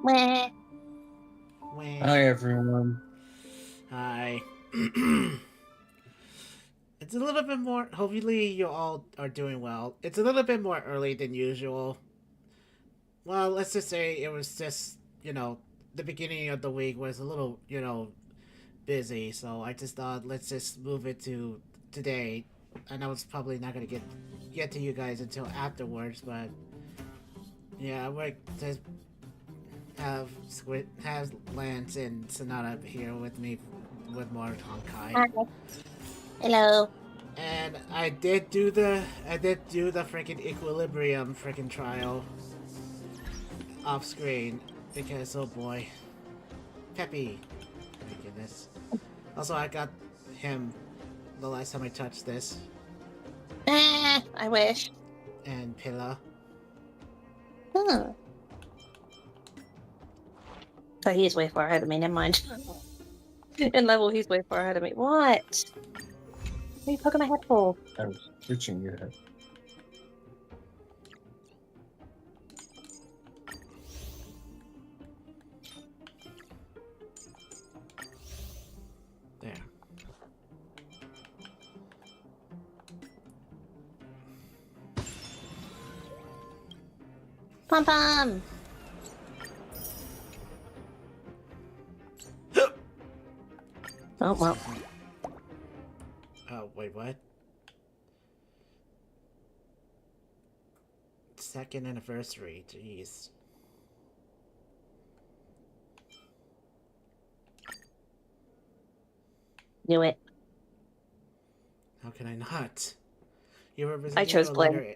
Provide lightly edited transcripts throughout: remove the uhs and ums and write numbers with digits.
Meh. Hi, everyone. Hi. It's a little bit more. Hopefully, you all are doing well. It's a little bit more early than usual. Well, let's just say it was just, the beginning of the week was a little, busy. So I just thought, let's just move it to today. I know it's probably not going to get to you guys until afterwards, but yeah, we're just have Lance and Sonata here with me with more Honkai. Hi. Hello. And I did do the freaking equilibrium freaking trial off screen because oh boy, Peppy, my goodness. Also, I got him the last time I touched this, I wish. and Pilla. Hmm. So he's way far ahead of me. Never mind. In level, he's way far ahead of me. What? What are you poking my head for? I was switching your head. There. Pom pom. Oh well. Oh wait, what? Second anniversary, jeez. Knew it. How can I not? You were I chose Blade. letter.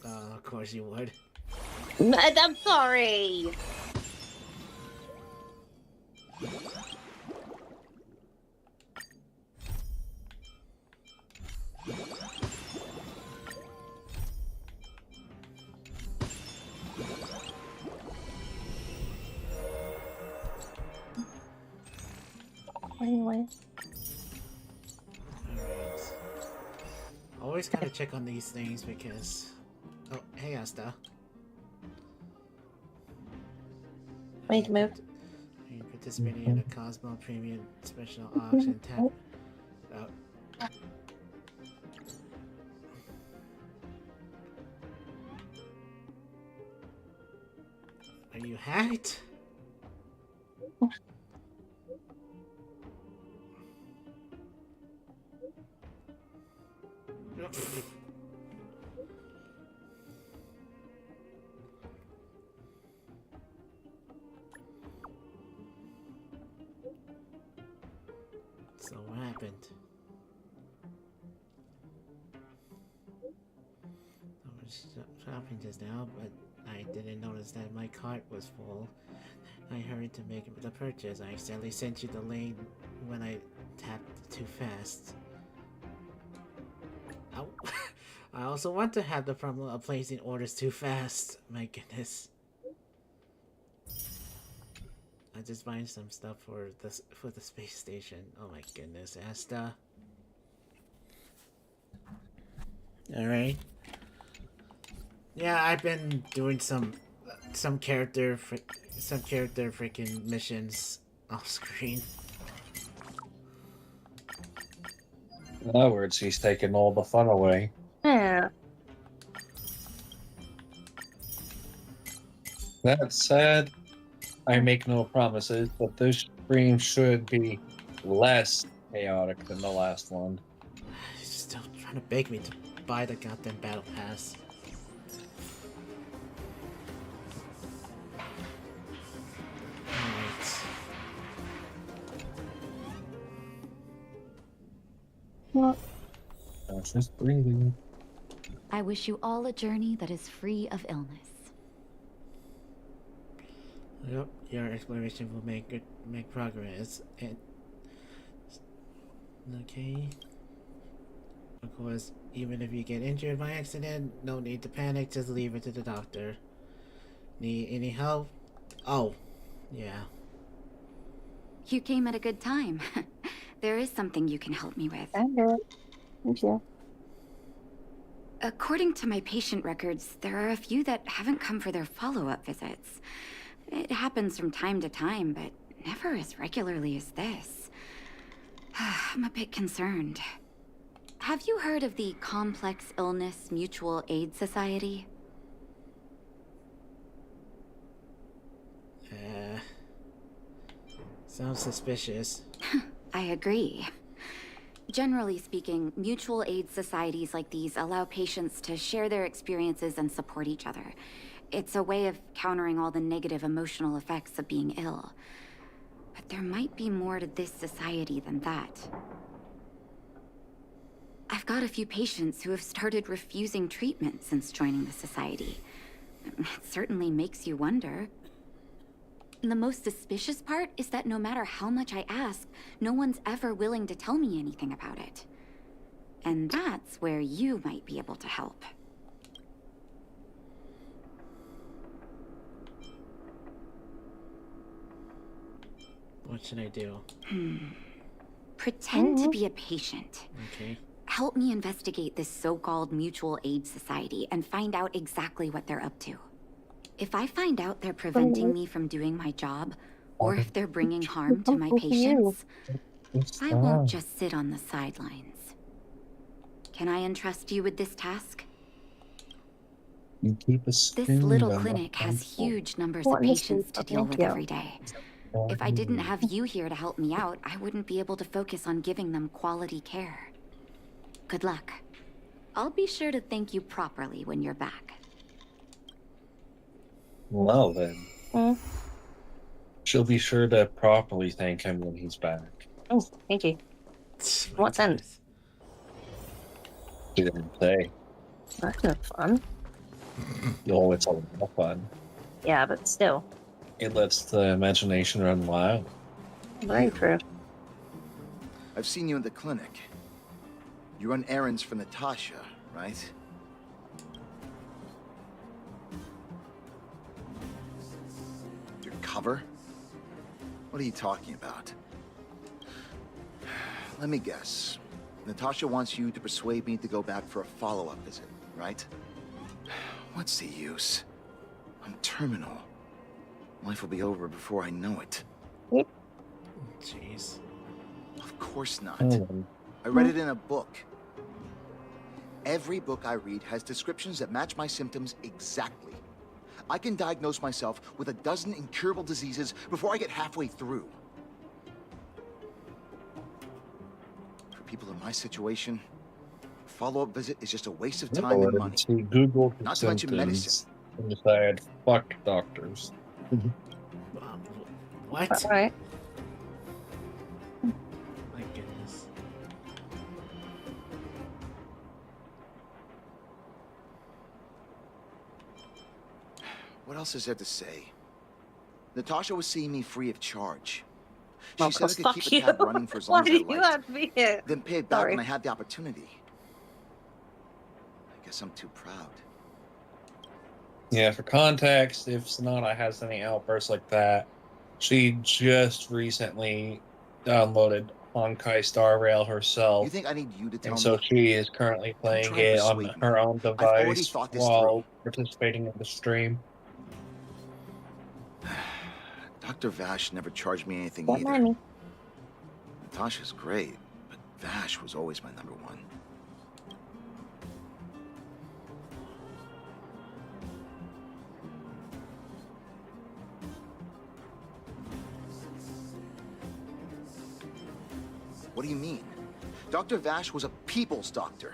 Of course you would. I'm sorry. Anyway. Alright. Always gotta check on these things because. Oh, hey Asta. We need to move. Are you participating in a Cosmo Premium Special Auction tap? Oh. Are you hacked? So what happened? I was shopping just now, but I didn't notice that my cart was full. I hurried to make the purchase. I accidentally sent you the link when I tapped too fast. Ow. I also want to have the problem of placing orders too fast. My goodness. I just buying some stuff for the space station. Oh my goodness, Asta. All right. Yeah, I've been doing some character freaking missions off screen. In other words, he's taking all the fun away. Yeah. That said, I make no promises, but this stream should be less chaotic than the last one. He's still trying to beg me to buy the goddamn battle pass. Alright. What? I was just breathing. I wish you all a journey that is free of illness. Yep, your exploration will make progress. And okay. Of course, even if you get injured by accident, no need to panic. Just leave it to the doctor. Need any help? Oh, yeah. You came at a good time. There is something you can help me with. I do it. Thank you. According to my patient records, there are a few that haven't come for their follow-up visits. It happens from time to time, but never as regularly as this. I'm a bit concerned. Have you heard of the Complex Illness Mutual Aid Society? Sounds suspicious. I agree. Generally speaking, mutual aid societies like these allow patients to share their experiences and support each other. It's a way of countering all the negative emotional effects of being ill. But there might be more to this society than that. I've got a few patients who have started refusing treatment since joining the society. It certainly makes you wonder. And the most suspicious part is that no matter how much I ask, no one's ever willing to tell me anything about it. And that's where you might be able to help. What should I do? Pretend to be a patient. Okay. Help me investigate this so-called mutual aid society and find out exactly what they're up to. If I find out they're preventing me from doing my job, or if they're bringing harm to my patients, I won't just sit on the sidelines. Can I entrust you with this task? You keep a This spoon little on the clinic has pencil. huge numbers What of in the patients to soup? deal Thank with you. every day. If I didn't have you here to help me out, I wouldn't be able to focus on giving them quality care. Good luck. I'll be sure to thank you properly when you're back. Well then, Mm. she'll be sure to properly thank him when he's back. Oh, thank you. My What sense? He didn't say. That's no fun. Oh, it's a lot of fun. Yeah, but still. It lets the imagination run wild. Very true. I've seen you in the clinic. You run errands for Natasha, right? Your cover? What are you talking about? Let me guess. Natasha wants you to persuade me to go back for a follow-up visit, right? What's the use? I'm terminal. Life will be over before I know it. Jeez. Of course not. Hmm. I read it in a book. Every book I read has descriptions that match my symptoms exactly. I can diagnose myself with a dozen incurable diseases before I get halfway through. For people in my situation, a follow-up visit is just a waste of time and money. He Googled his Not to mention symptoms and decided, fuck doctors. What? Alright. My goodness. What else is there to say? Natasha was seeing me free of charge. She Well, said I 'cause could fuck keep you. the tab running for as Why long as do I you liked, have to be here? then pay it back Sorry. when I had the opportunity. I guess I'm too proud. Yeah, for context, if Sonata has any outbursts like that, she just recently downloaded Honkai Star Rail You herself, think I need you to tell and so me? she is currently playing try and it on persuade me. her own I've already device thought this while participating in the stream. Dr. Vash never charged me anything Don't either. mind me. Natasha's great, but Vash was always my number one. What do you mean? Dr. Vash was a people's doctor.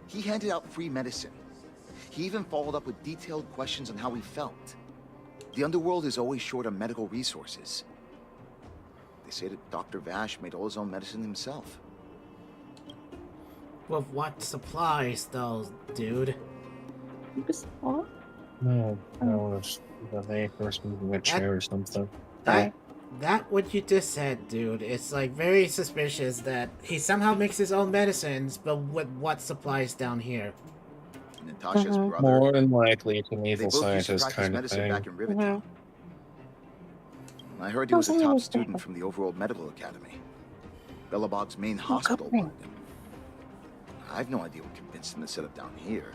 He handed out free medicine. He even followed up with detailed questions on how he felt. The underworld is always short on medical resources. They say that Dr. Vash made all his own medicine himself. With what supplies, though, dude? What? No, that was the very first moving a chair or something. Sorry. That what you just said, dude, it's like very suspicious that he somehow makes his own medicines, but with what supplies down here? Natasha's Mhm. brother. More than likely, it's an They evil both used to scientist practice kind of medicine thing. back in Rivertown. I heard he Oh, was a so top you- student from the Overworld Medical Academy. Bellabog's main Oh, hospital okay. wanted him. I have no idea what convinced him to set up down here.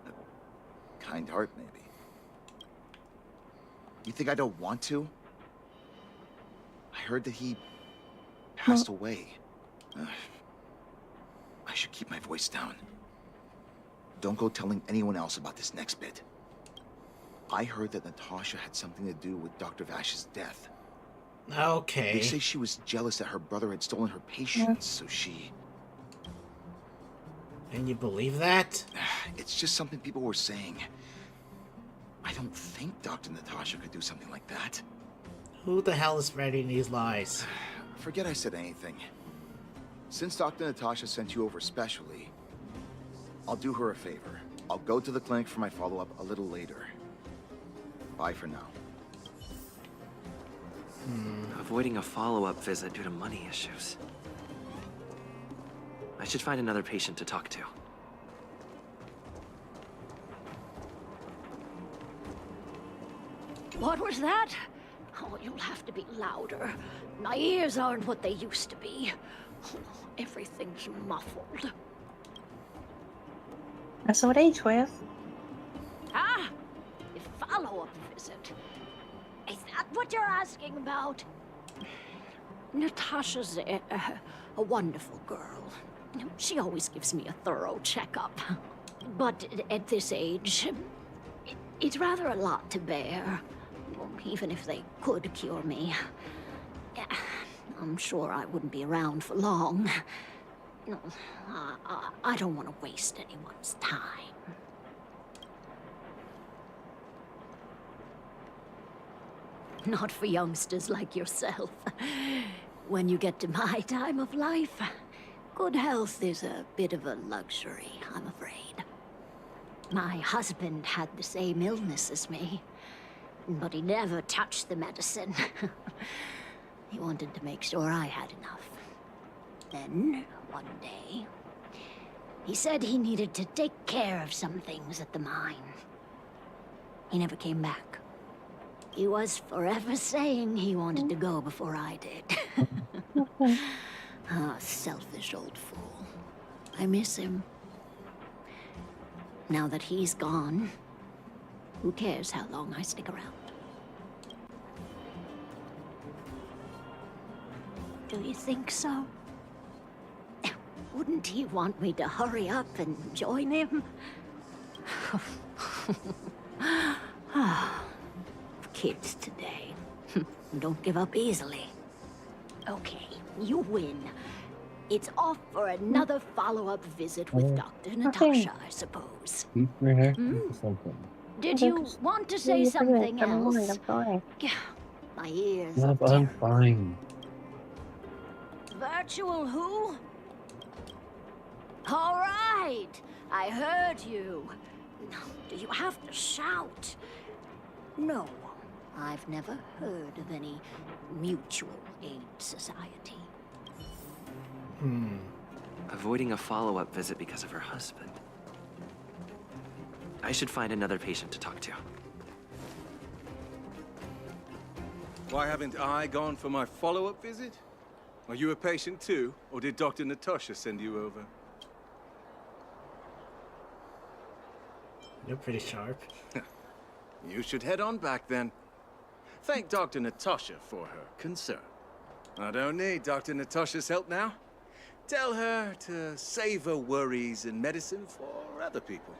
A kind heart, maybe. You think I don't want to? I heard that he passed away. I should keep my voice down. Don't go telling anyone else about this next bit. I heard that Natasha had something to do with Dr. Vash's death. Okay. They say she was jealous that her brother had stolen her patients, so she... And you believe that? It's just something people were saying. I don't think Dr. Natasha could do something like that. Who the hell is spreading these lies? Forget I said anything. Since Dr. Natasha sent you over specially, I'll do her a favor. I'll go to the clinic for my follow-up a little later. Bye for now. Avoiding a follow-up visit due to money issues. I should find another patient to talk to. What was that? Oh, you'll have to be louder. My ears aren't what they used to be. Everything's muffled. That's what age we're. Ah! A follow-up visit. Is that what you're asking about? Natasha's a wonderful girl. She always gives me a thorough checkup. But at this age, it's rather a lot to bear. Even if they could cure me. I'm sure I wouldn't be around for long. I don't want to waste anyone's time. Not for youngsters like yourself. When you get to my time of life, good health is a bit of a luxury, I'm afraid. My husband had the same illness as me, but he never touched the medicine. He wanted to make sure I had enough. Then, one day, he said he needed to take care of some things at the mine. He never came back. He was forever saying he wanted to go before I did. Ah, selfish old fool. I miss him. Now that he's gone, who cares how long I stick around? Do you think so? Wouldn't he want me to hurry up and join him? Kids today don't give up easily. Okay, you win. It's off for another follow-up visit with Dr. Natasha, I suppose. Did you want to say something else? My ears are I'm terrible. fine. Virtual who? All right, I heard you. Do you have to shout? No, I've never heard of any mutual aid society. Avoiding a follow-up visit because of her husband. I should find another patient to talk to. Why haven't I gone for my follow-up visit? Are you a patient too, or did Dr. Natasha send you over? You're pretty sharp. You should head on back then. Thank Dr. Natasha for her concern. I don't need Dr. Natasha's help now. Tell her to save her worries and medicine for other people.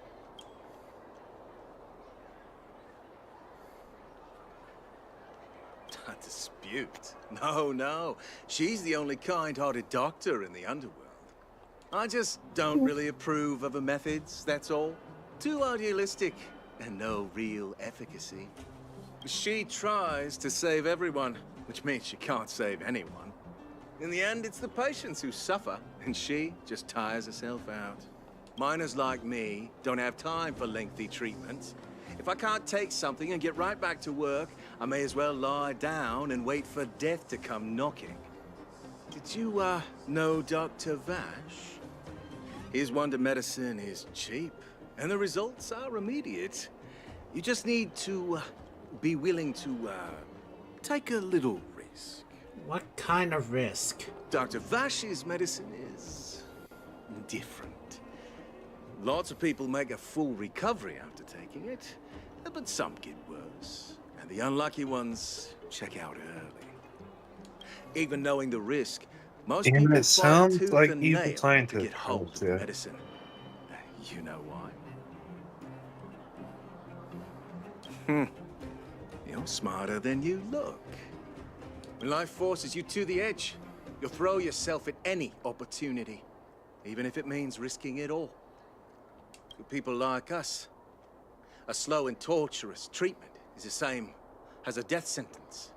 A dispute? No. She's the only kind-hearted doctor in the underworld. I just don't really approve of her methods, that's all. Too idealistic and no real efficacy. She tries to save everyone, which means she can't save anyone. In the end, it's the patients who suffer, and she just tires herself out. Miners like me don't have time for lengthy treatments. If I can't take something and get right back to work, I may as well lie down and wait for death to come knocking. Did you, know Dr. Vash? His wonder medicine is cheap, and the results are immediate. You just need to, be willing to, take a little risk. What kind of risk? Dr. Vash's medicine is different. Lots of people make a full recovery after taking it, but some get worse. And the unlucky ones check out early. Even knowing the risk, most And people it fight sounds tooth like and evil nail to scientist. get hold of the Yeah. medicine. You know why? You're smarter than you look. When life forces you to the edge, you'll throw yourself at any opportunity, even if it means risking it all. For people like us, a slow and torturous treatment is the same as a death sentence.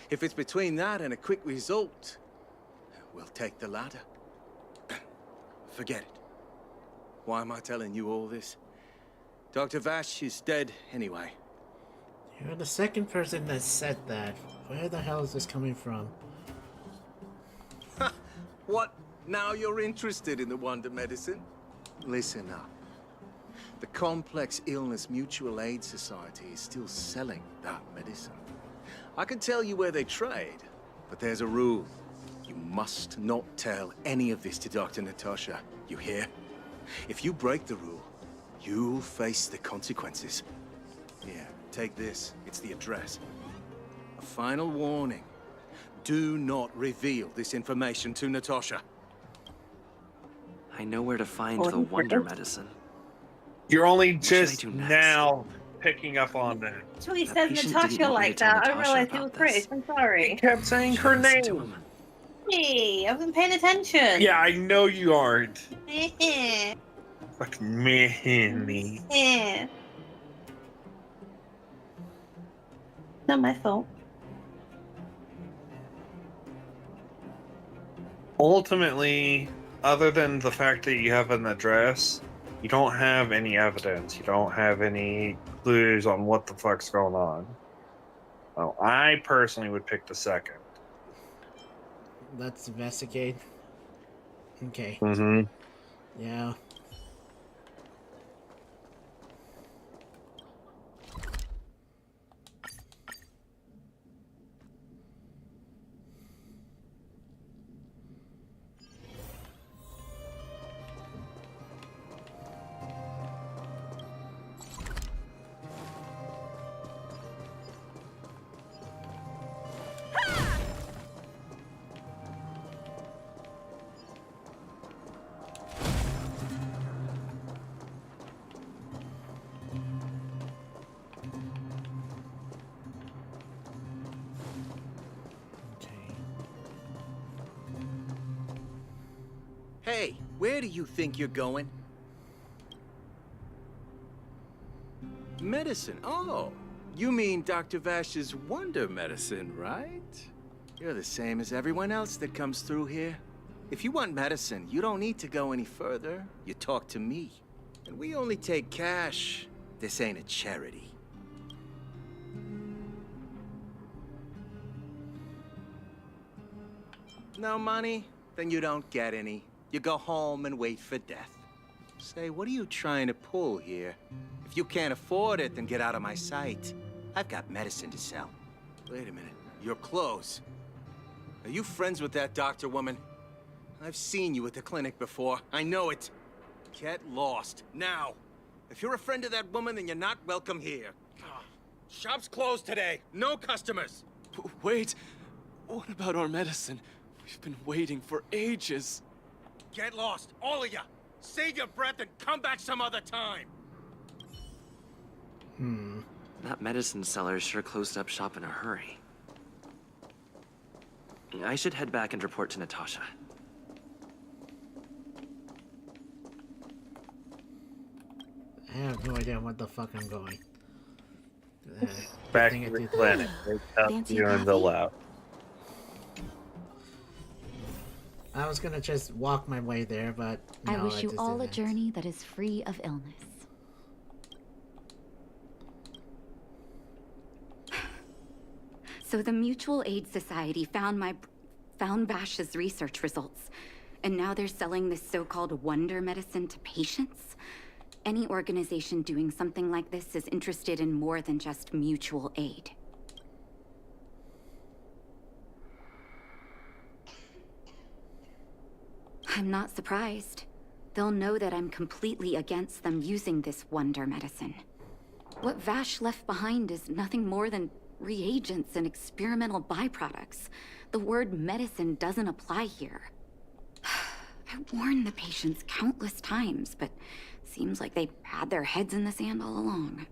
If it's between that and a quick result, we'll take the latter. Forget it. Why am I telling you all this? Dr. Vash is dead anyway. You're the second person that said that. Where the hell is this coming from? What? Now you're interested in the wonder medicine? Listen up. The Complex Illness Mutual Aid Society is still selling that medicine. I can tell you where they trade, but there's a rule. You must not tell any of this to Dr. Natasha. You hear? If you break the rule, you'll face the consequences. Here, take this. It's the address. A final warning. Do not reveal this information to Natasha. I know where to find Or the he wonder forgets. medicine. You're only What should I just do next? now picking up on that. That's why he That says patient Natasha didn't want me like to tell that. I Natasha realized he was about British. this. I'm He sorry. kept saying Should her listen to name. him. Hey, I wasn't paying attention. Yeah, I know you aren't. Eh, Fucking me. eh. Not my fault. Ultimately, other than the fact that you have an address, you don't have any evidence. You don't have any clues on what the fuck's going on. Well, I personally would pick the second. Let's investigate. Okay. Mm-hmm. Yeah. Okay. Hey, where do you think you're going? Medicine. Oh, you mean Dr. Vash's wonder medicine, right? You're the same as everyone else that comes through here. If you want medicine, you don't need to go any further. You talk to me. And we only take cash. This ain't a charity. No money? Then you don't get any. You go home and wait for death. Say, what are you trying to pull here? If you can't afford it, then get out of my sight. I've got medicine to sell. Wait a minute. Your clothes. Are you friends with that doctor woman? I've seen you at the clinic before. I know it. Get lost. Now. If you're a friend of that woman, then you're not welcome here. Shop's closed today. No customers. Wait. What about our medicine? We've been waiting for ages. Get lost, all of you. Save your breath and come back some other time. That medicine seller sure closed up shop in a hurry. I should head back and report to Natasha. I have no idea what the fuck I'm going. Back Thing to I the do- clinic. They tell Fancy you in the coffee? lab. I was gonna just walk my way there, but I no, wish you just all a didn't. journey that is free of illness. So the Mutual Aid Society found Vash's research results, and now they're selling this so-called wonder medicine to patients. Any organization doing something like this is interested in more than just mutual aid. I'm not surprised. They'll know that I'm completely against them using this wonder medicine. What Vash left behind is nothing more than reagents and experimental byproducts. The word medicine doesn't apply here. I warned the patients countless times, but seems like they had their heads in the sand all along.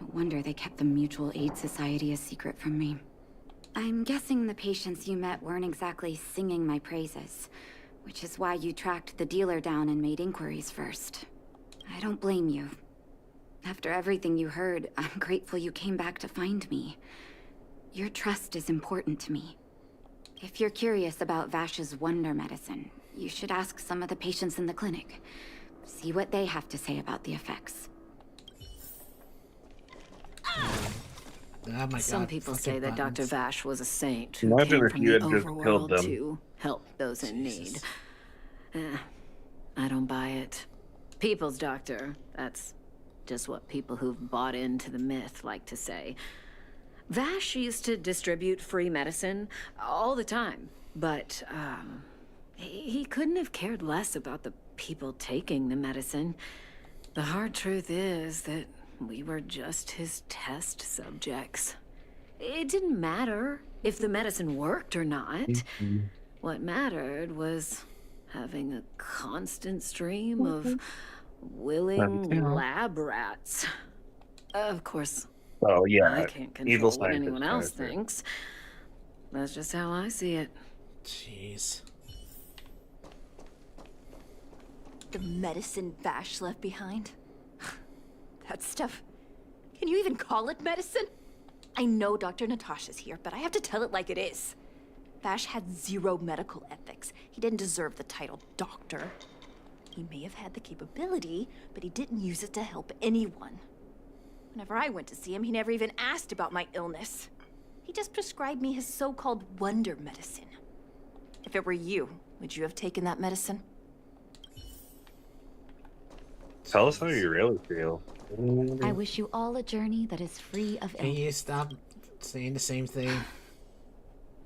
No wonder they kept the Mutual Aid Society a secret from me. I'm guessing the patients you met weren't exactly singing my praises, which is why you tracked the dealer down and made inquiries first. I don't blame you. After everything you heard, I'm grateful you came back to find me. Your trust is important to me. If you're curious about Vash's wonder medicine, you should ask some of the patients in the clinic. See what they have to say about the effects. Oh my God, Some people fucking say that Dr. buttons. Vash was a saint who Imagine came if from you the had just killed overworld them. to help those in Jesus. need. I don't buy it. People's doctor, that's just what people who've bought into the myth like to say. Vash used to distribute free medicine all the time, but he couldn't have cared less about the people taking the medicine. The hard truth is that we were just his test subjects. It didn't matter if the medicine worked or not. What mattered was having a constant stream of willing lab rats. Of course, Oh I yeah, can't evil control what anyone scientist else character. thinks. That's just how I see it. Jeez. The medicine Vash left behind? That stuff... Can you even call it medicine? I know Dr. Natasha's here, but I have to tell it like it is. Vash had zero medical ethics. He didn't deserve the title doctor. He may have had the capability, but he didn't use it to help anyone. Whenever I went to see him, he never even asked about my illness. He just prescribed me his so-called wonder medicine. If it were you, would you have taken that medicine? Tell us how you really feel. I wish you all a journey that is free of Can illness. you stop saying the same thing?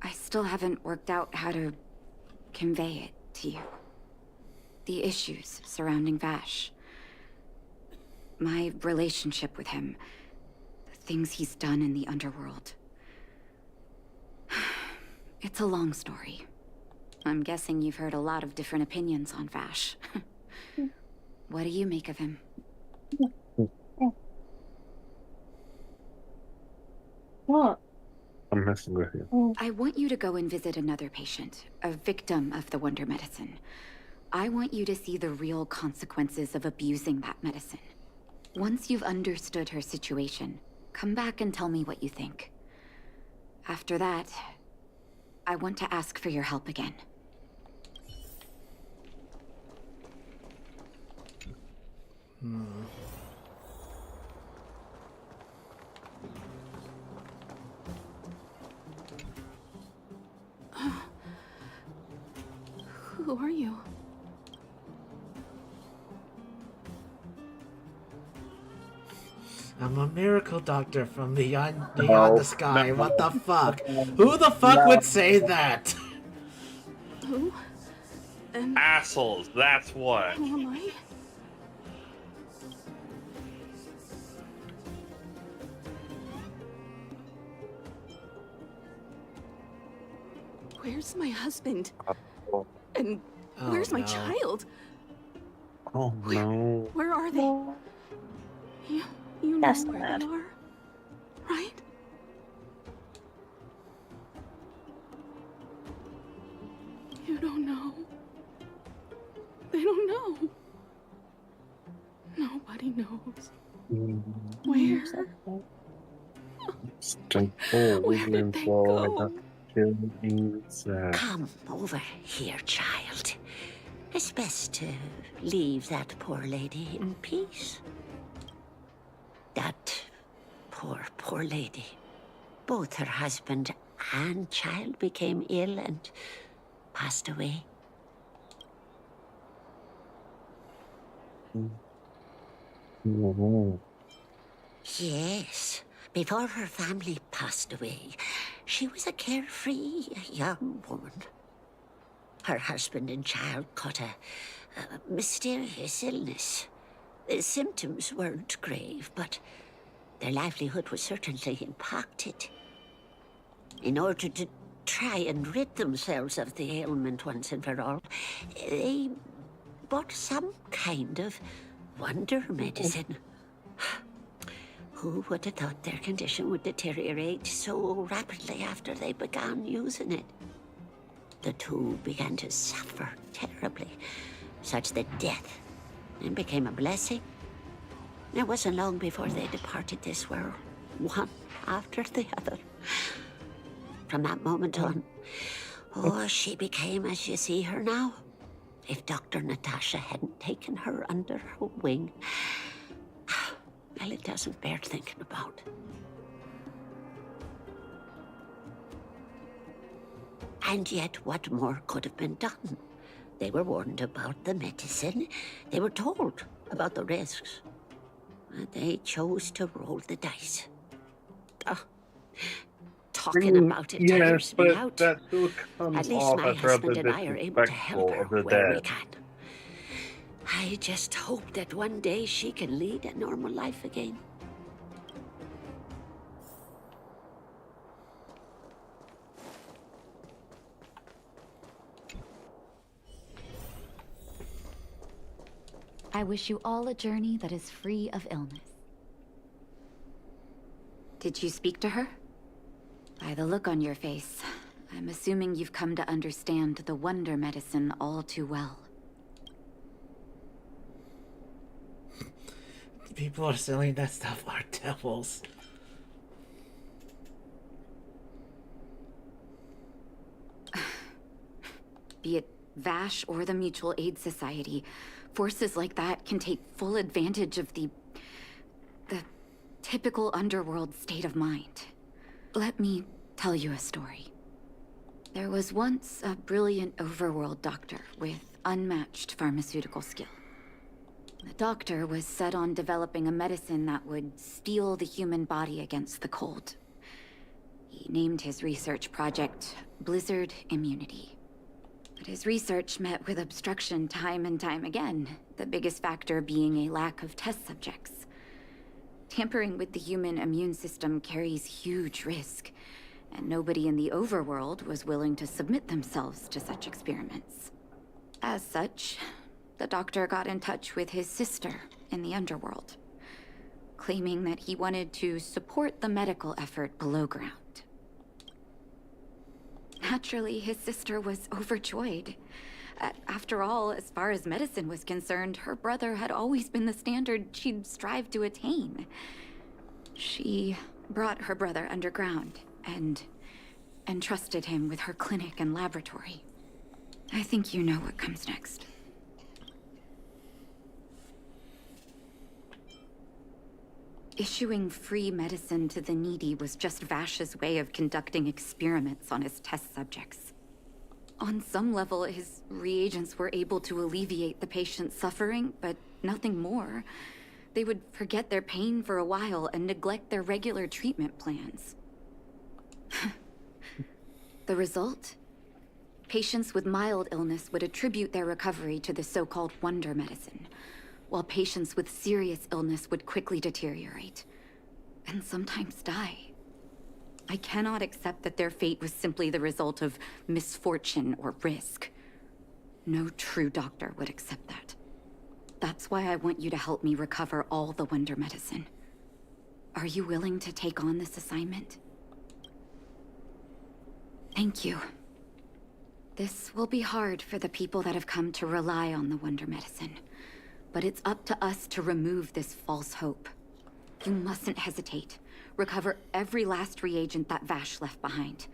I still haven't worked out how to convey it to you. The issues surrounding Vash. My relationship with him. The things he's done in the underworld. It's a long story. I'm guessing you've heard a lot of different opinions on Vash. What do you make of him? What? I'm messing with you. I want you to go and visit another patient, a victim of the wonder medicine. I want you to see the real consequences of abusing that medicine. Once you've understood her situation, come back and tell me what you think. After that, I want to ask for your help again. Who are you? I'm a miracle doctor from beyond No, the sky. no. What the fuck? Who the fuck would say that? Who? And Assholes, that's what. who am I? Where's my husband? And Oh, where's my no. child? Oh no. Where are they? You know That's where bad. they are, right? You don't know. They don't know. Nobody knows. Where? Where did they go? Come over here, child. It's best to leave that poor lady in peace. That poor lady. Both her husband and child became ill and passed away. Yes. Before her family passed away, she was a carefree young woman. Her husband and child caught a mysterious illness. The symptoms weren't grave, but their livelihood was certainly impacted. In order to try and rid themselves of the ailment once and for all, they bought some kind of wonder medicine. Who would have thought their condition would deteriorate so rapidly after they began using it? The two began to suffer terribly, such that death then became a blessing. It wasn't long before they departed this world, one after the other. From that moment on, she became as you see her now. If Dr. Natasha hadn't taken her under her wing, well, it doesn't bear thinking about. And yet, what more could have been done? They were warned about the medicine. They were told about the risks. And they chose to roll the dice. Talking about it tires me out. That still comes At least off my as rather husband and I are able to help disrespectful her of the where we dead. can. I just hope that one day she can lead a normal life again. I wish you all a journey that is free of illness. Did you speak to her? By the look on your face, I'm assuming you've come to understand the wonder medicine all too well. People are selling that stuff are devils. Be it Vash or the Mutual Aid Society, forces like that can take full advantage of the typical underworld state of mind. Let me tell you a story. There was once a brilliant overworld doctor with unmatched pharmaceutical skill. The doctor was set on developing a medicine that would steel the human body against the cold. He named his research project Blizzard Immunity. But his research met with obstruction time and time again, the biggest factor being a lack of test subjects. Tampering with the human immune system carries huge risk, and nobody in the overworld was willing to submit themselves to such experiments. As such, the doctor got in touch with his sister in the underworld, claiming that he wanted to support the medical effort below ground. Naturally, his sister was overjoyed. After all, as far as medicine was concerned, her brother had always been the standard she'd strived to attain. She brought her brother underground and entrusted him with her clinic and laboratory. I think you know what comes next. Issuing free medicine to the needy was just Vash's way of conducting experiments on his test subjects. On some level, his reagents were able to alleviate the patient's suffering, but nothing more. They would forget their pain for a while and neglect their regular treatment plans. The result? Patients with mild illness would attribute their recovery to the so-called wonder medicine, while patients with serious illness would quickly deteriorate, and sometimes die. I cannot accept that their fate was simply the result of misfortune or risk. No true doctor would accept that. That's why I want you to help me recover all the wonder medicine. Are you willing to take on this assignment? Thank you. This will be hard for the people that have come to rely on the wonder medicine, but it's up to us to remove this false hope. You mustn't hesitate. Recover every last reagent that Vash left behind.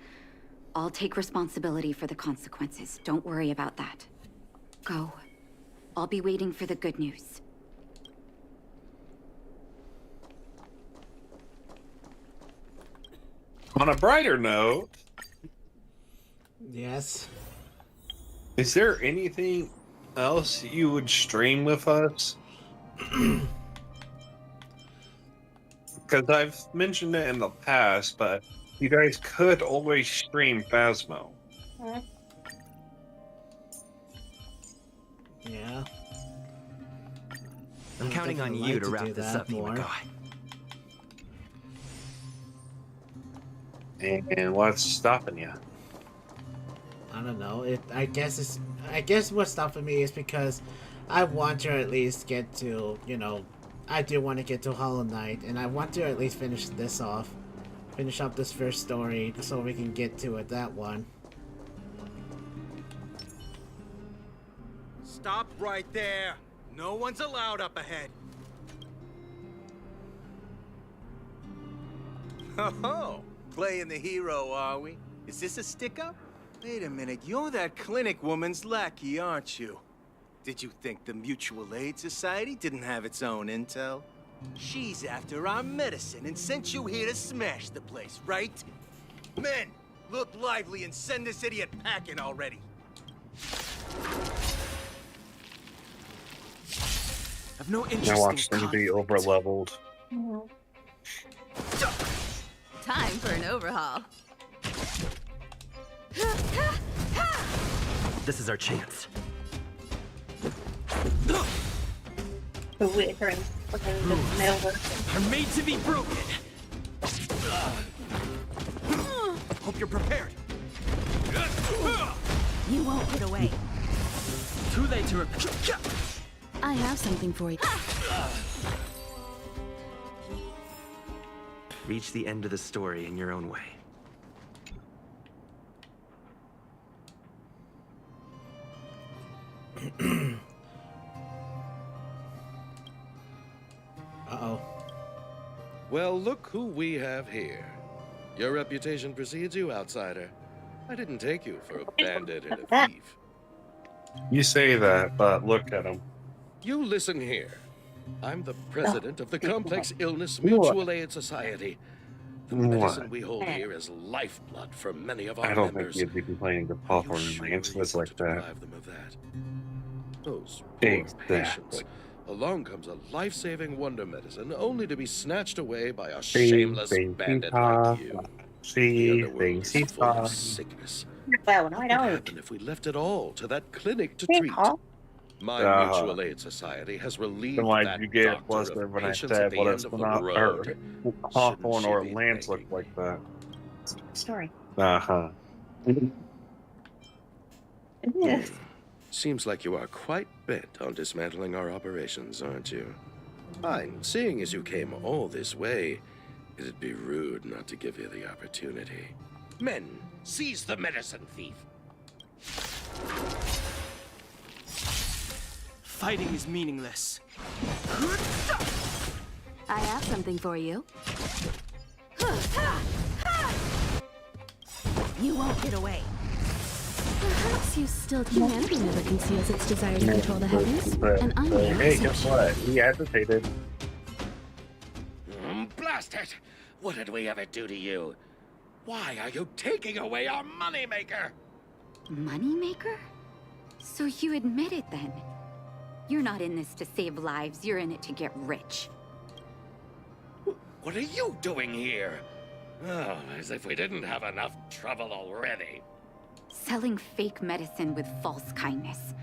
I'll take responsibility for the consequences. Don't worry about that. Go. I'll be waiting for the good news. On a brighter note, Yes. is there anything else you would stream with us? Because I've mentioned it in the past, but you guys could always stream Phasmo. Yeah. I'm counting on definitely you like to to wrap do this that up, Nima more. guy. And what's stopping you? I don't know. I guess what's stopping me is because I want to at least get to, I do want to get to Hollow Knight, and I want to at least finish this off. Finish up this first story so we can get to it, that one. Stop right there. No one's allowed up ahead. Oh, playing the hero, are we? Is this a stick-up? Wait a minute, you're that clinic woman's lackey, aren't you? Did you think the Mutual Aid Society didn't have its own intel? She's after our medicine and sent you here to smash the place, right? Men, look lively and send this idiot packing already. I've no interest Now watch in them be conflict. over-leveled. Time for an overhaul. This is our chance. The Whitaker and fucking the metal work. Are made to be broken. Hope you're prepared. You won't get away. Too late to repent. I have something for you. Reach the end of the story in your own way. Uh-oh. Well, look who we have here. Your reputation precedes you, outsider. I didn't take you for a bandit and a thief. You say that, but look at him. You listen here. I'm the president of the Complex Illness Mutual Aid Society. The medicine we hold here is lifeblood for many of our I don't think members. you'd be complaining to Hawthorne and Lancelot like that. Deprive them of that. Those Exactly. poor patients. Along comes a life-saving wonder medicine, only to be snatched away by a shameless bandit like you. The underworld is full of sickness. Well, What I would don't. happen if we left it all to that clinic to Hey, treat? Paul. My Mutual Aid Society has relieved Then why that you get doctor flustered of when I patients at said the what end it's of the not road. her. Hawthorne Shouldn't or she be Lance thanking look like that. Story. Uh-huh. Yes. Seems like you are quite bent on dismantling our operations, aren't you? Fine. Seeing as you came all this way, it'd be rude not to give you the opportunity. Men, seize the medicine thief. Fighting is meaningless. I have something for you. You won't get away. Perhaps you still can. Humanity never conceals its desire to control the heavens. And I know Hey, guess what? He agitated. Blast it! What did we ever do to you? Why are you taking away our moneymaker? Moneymaker? So you admit it then? You're not in this to save lives, you're in it to get rich. What are you doing here? Oh, as if we didn't have enough trouble already. Selling fake medicine with false kindness.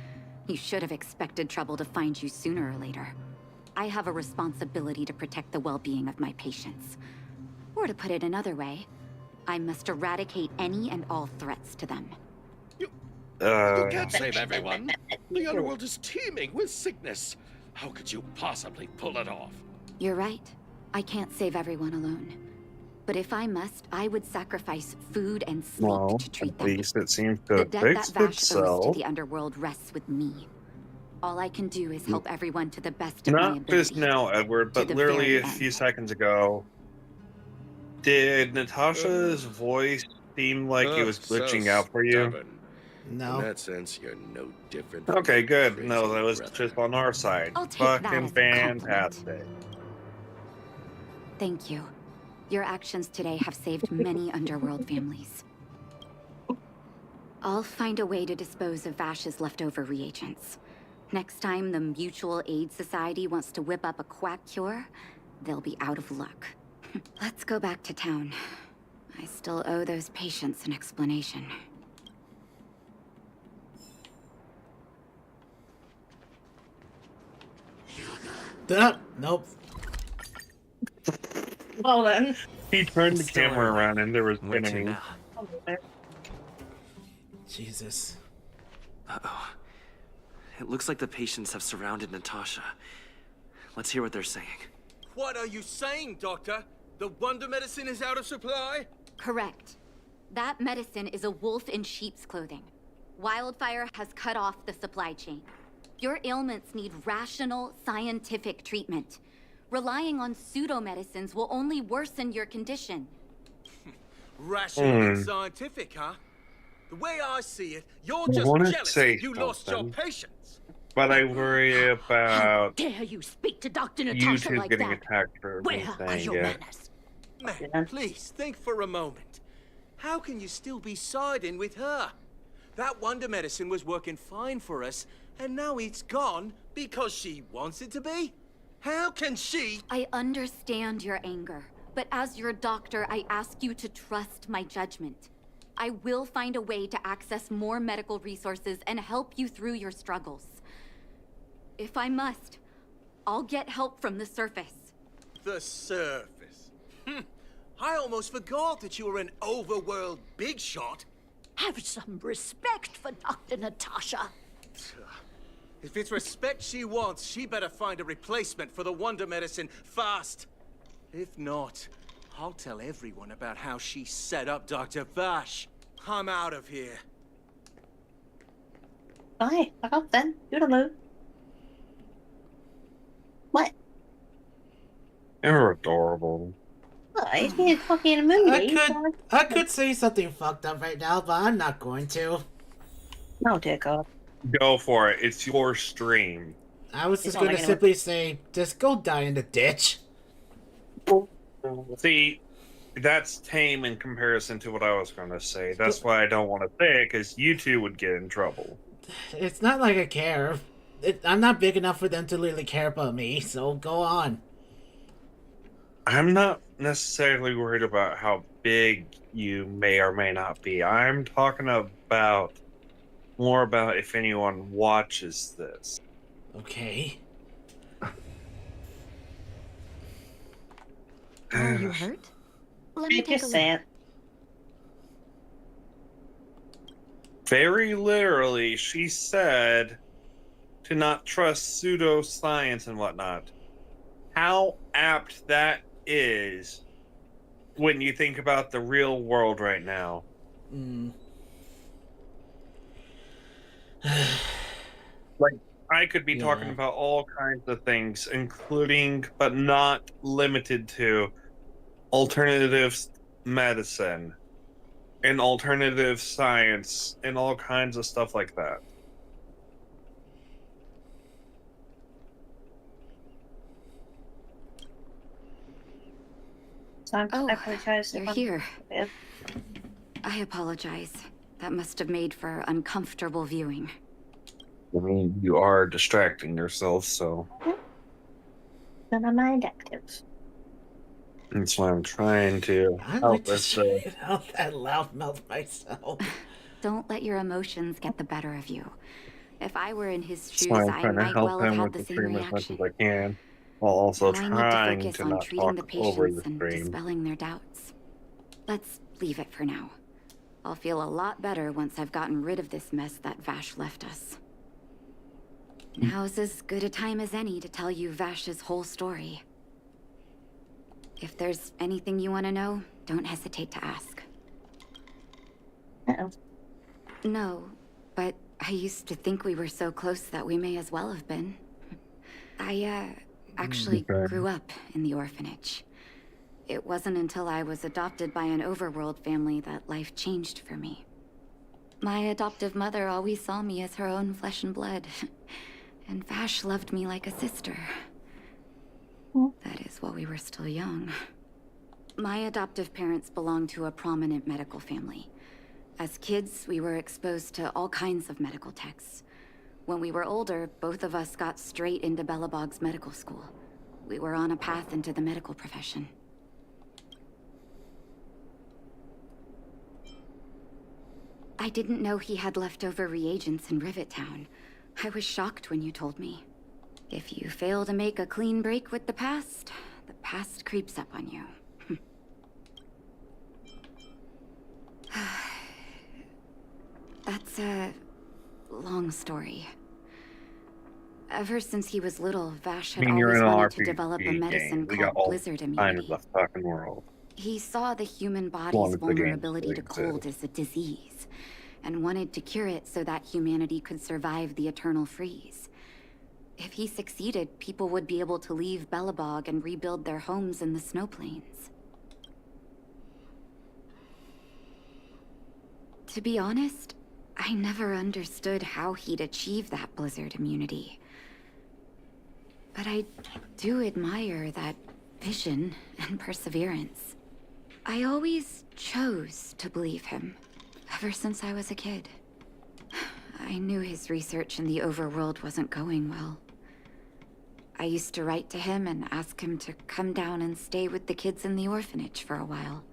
You should have expected trouble to find you sooner or later. I have a responsibility to protect the well-being of my patients. Or to put it another way, I must eradicate any and all threats to them. You can't save everyone. The underworld is teeming with sickness. How could you possibly pull it off? You're right. I can't save everyone alone. But if I must, I would sacrifice food and sleep Well, to treat at them. least it seems to The have debt fixed that Vash owes itself. to the underworld rests with me. All I can do is help everyone to the best of my Not ability. just now, Edward, but the literally very a end. few seconds ago. Did Natasha's voice seem like it was glitching out for you? Stubborn. No. In that sense, you're no different. From Okay, your good. crazy No, that was brother. just on our side. I'll take that Fucking as a compliment. fantastic. Thank you. Your actions today have saved many underworld families. I'll find a way to dispose of Vash's leftover reagents. Next time the Mutual Aid Society wants to whip up a quack cure, they'll be out of luck. Let's go back to town. I still owe those patients an explanation. Nope. Well then. He turned the It's still camera early. around and there was Where to enemies. now? Jesus. Uh-oh. It looks like the patients have surrounded Natasha. Let's hear what they're saying. What are you saying, Doctor? The wonder medicine is out of supply? Correct. That medicine is a wolf in sheep's clothing. Wildfire has cut off the supply chain. Your ailments need rational, scientific treatment. Relying on pseudo-medicines will only worsen your condition. Rational and scientific, huh? The way I see it, you're I just wanna jealous say you lost your something. patients. But I worry about Dare you speak to Dr. you Natasha two like getting that? attacked for me Where are saying your it. manners? Man, please think for a moment. How can you still be siding with her? That wonder medicine was working fine for us, and now it's gone because she wants it to be? How can she? I understand your anger, but as your doctor, I ask you to trust my judgment. I will find a way to access more medical resources and help you through your struggles. If I must, I'll get help from the surface. The surface. I almost forgot that you were an overworld big shot. Have some respect for Dr. Natasha. If it's respect she wants, she better find a replacement for the wonder medicine fast. If not, I'll tell everyone about how she set up Dr. Vash. I'm out of here. Bye. Fuck off then. Do the move. What? You're adorable. What? He's being fucking moody. I could say something fucked up right now, but I'm not going to. No, dear God. Go for it. It's your stream. I was It's just not gonna like simply say, just go die in the ditch. See, that's tame in comparison to what I was going to say. That's why I don't want to say it, because you two would get in trouble. It's not like I care. I'm not big enough for them to really care about me, so go on. I'm not necessarily worried about how big you may or may not be. I'm talking more about if anyone watches this. Okay. Are you hurt? Let me You take a just look. say it. Very literally, she said to not trust pseudoscience and whatnot. How apt that is when you think about the real world right now. Like, I could be talking about all kinds of things, including, but not limited to, alternative medicine and alternative science and all kinds of stuff like that. Oh, I apologize. you're here. I apologize. That must have made for uncomfortable viewing. I mean, you are distracting yourself, so Then my mind active. that's why I'm trying to I'm help like us. just out that loudmouth myself. Don't let your emotions get the better of you. If I were in his That's shoes, why I'm I trying to might help well have him had with the the same stream as much reaction. as I can, while also Now I trying need to to focus on not treating the talk over patients the and stream. dispelling their doubts. Let's leave it for now. I'll feel a lot better once I've gotten rid of this mess that Vash left us. Now's as good a time as any to tell you Vash's whole story. If there's anything you want to know, don't hesitate to ask. Uh-oh. No, but I used to think we were so close that we may as well have been. I, actually grew up in the orphanage. It wasn't until I was adopted by an overworld family that life changed for me. My adoptive mother always saw me as her own flesh and blood. And Vash loved me like a sister. That is, while we were still young. My adoptive parents belonged to a prominent medical family. As kids, we were exposed to all kinds of medical texts. When we were older, both of us got straight into Belobog's medical school. We were on a path into the medical profession. I didn't know he had leftover reagents in Rivet Town. I was shocked when you told me. If you fail to make a clean break with the past creeps up on you. That's a long story. Ever since he was little, Vash I had mean, you're always in an wanted to develop a RPG medicine game. We got called all blizzard the time in immunity. the fucking world. He saw the human long body's as the games vulnerability to exist. cold as a disease, and wanted to cure it so that humanity could survive the eternal freeze. If he succeeded, people would be able to leave Belobog and rebuild their homes in the snow plains. To be honest, I never understood how he'd achieve that blizzard immunity. But I do admire that vision and perseverance. I always chose to believe him, ever since I was a kid. I knew his research in the overworld wasn't going well. I used to write to him and ask him to come down and stay with the kids in the orphanage for a while.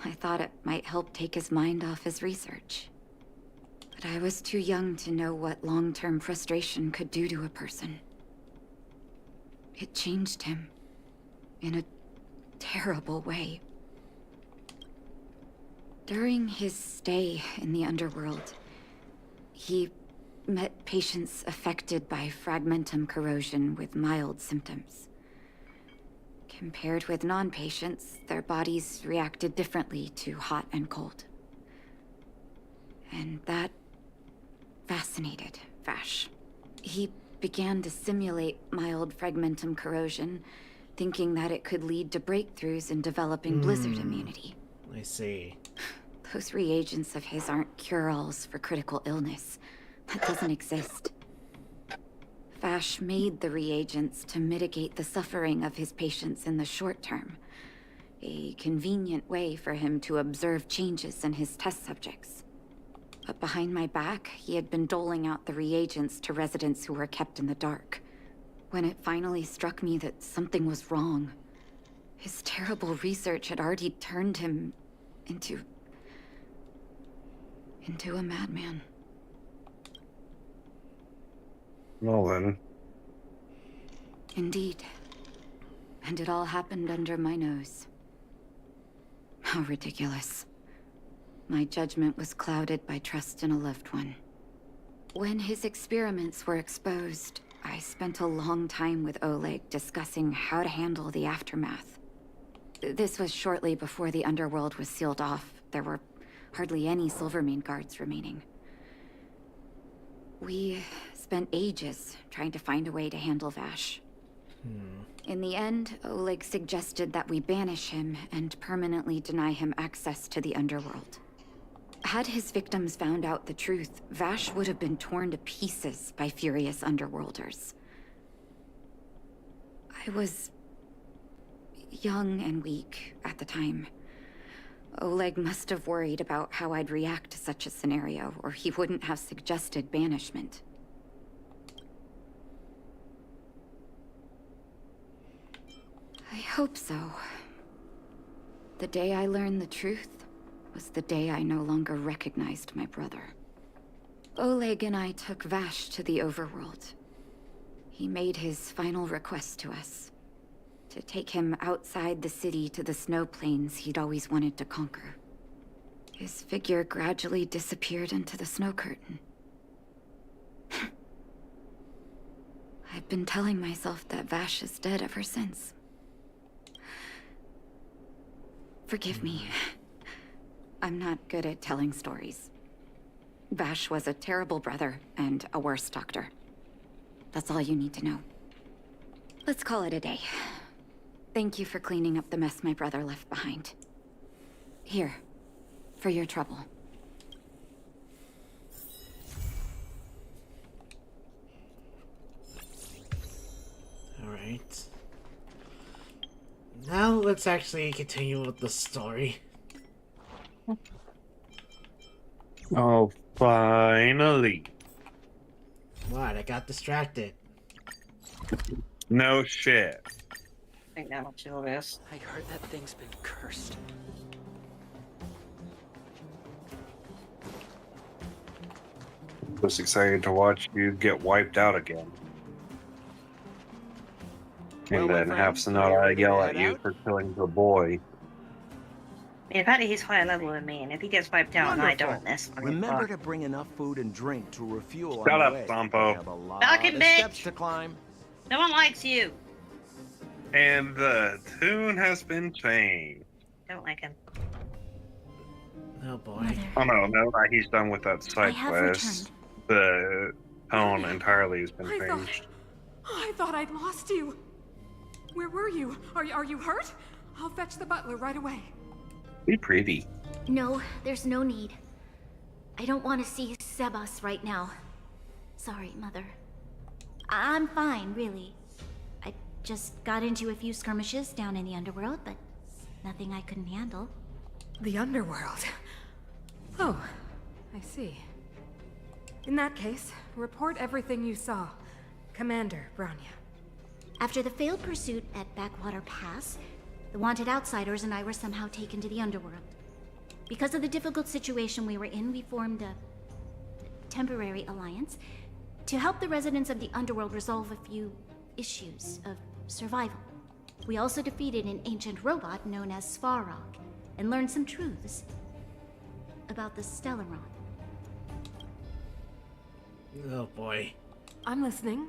I thought it might help take his mind off his research. But I was too young to know what long-term frustration could do to a person. It changed him in a terrible way. During his stay in the underworld, he met patients affected by fragmentum corrosion with mild symptoms. Compared with non-patients, their bodies reacted differently to hot and cold. And that fascinated Vash. He began to simulate mild fragmentum corrosion, thinking that it could lead to breakthroughs in developing blizzard immunity. I see. Those reagents of his aren't cure-alls for critical illness. That doesn't exist. Vash made the reagents to mitigate the suffering of his patients in the short term. A convenient way for him to observe changes in his test subjects. But behind my back, he had been doling out the reagents to residents who were kept in the dark. When it finally struck me that something was wrong, his terrible research had already turned him into a madman. Well then. Indeed. And it all happened under my nose. How ridiculous. My judgment was clouded by trust in a loved one. When his experiments were exposed, I spent a long time with Oleg discussing how to handle the aftermath. This was shortly before the underworld was sealed off. There were hardly any Silvermane guards remaining. We spent ages trying to find a way to handle Vash. In the end, Oleg suggested that we banish him and permanently deny him access to the underworld. Had his victims found out the truth, Vash would have been torn to pieces by furious underworlders. I was young and weak at the time. Oleg must have worried about how I'd react to such a scenario, or he wouldn't have suggested banishment. I hope so. The day I learned the truth was the day I no longer recognized my brother. Oleg and I took Vash to the overworld. He made his final request to us. To take him outside the city to the snow plains he'd always wanted to conquer. His figure gradually disappeared into the snow curtain. I've been telling myself that Vash is dead ever since. Forgive me. I'm not good at telling stories. Vash was a terrible brother and a worse doctor. That's all you need to know. Let's call it a day. Thank you for cleaning up the mess my brother left behind. Here, for your trouble. Alright. Now let's actually continue with the story. Oh, finally. What? I got distracted. No shit. I think that much of this. I heard that thing's been cursed. Was excited to watch you get wiped out again. And Well, my then friend, have are you Sonata ready to yell head at you out? for killing the boy. Apparently he's higher level than me, and if he gets wiped out and I Wonderful. don't, that's fucking Remember fucked. to bring enough food and drink to refuel on Shut the up, way. Sampo. We have a lot Fucking of steps bitch! to climb. No one likes you! And the tune has been changed. Don't like him. Oh boy. Mother, Oh no, now that he's done with that I side have quest, returned. the tone entirely has been I thought- changed. I thought I'd lost you. Where were you? Are you hurt? I'll fetch the butler right away. Be pretty. No, there's no need. I don't want to see Sebas right now. Sorry, Mother. I'm fine, really. I just got into a few skirmishes down in the underworld, but nothing I couldn't handle. The underworld. Oh, I see. In that case, report everything you saw. Commander Bronya. After the failed pursuit at Backwater Pass, the wanted outsiders and I were somehow taken to the underworld. Because of the difficult situation we were in, we formed a temporary alliance to help the residents of the underworld resolve a few issues of survival. We also defeated an ancient robot known as Svarog and learned some truths about the Stellaron. Oh boy. I'm listening.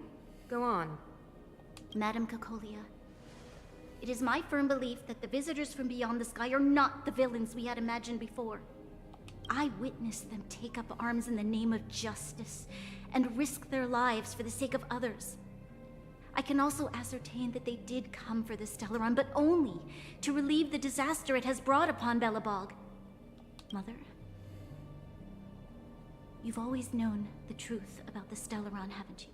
Go on. Madam Cacolia, it is my firm belief that the visitors from beyond the sky are not the villains we had imagined before. I witnessed them take up arms in the name of justice and risk their lives for the sake of others. I can also ascertain that they did come for the Stellaron, but only to relieve the disaster it has brought upon Belobog. Mother, you've always known the truth about the Stellaron, haven't you?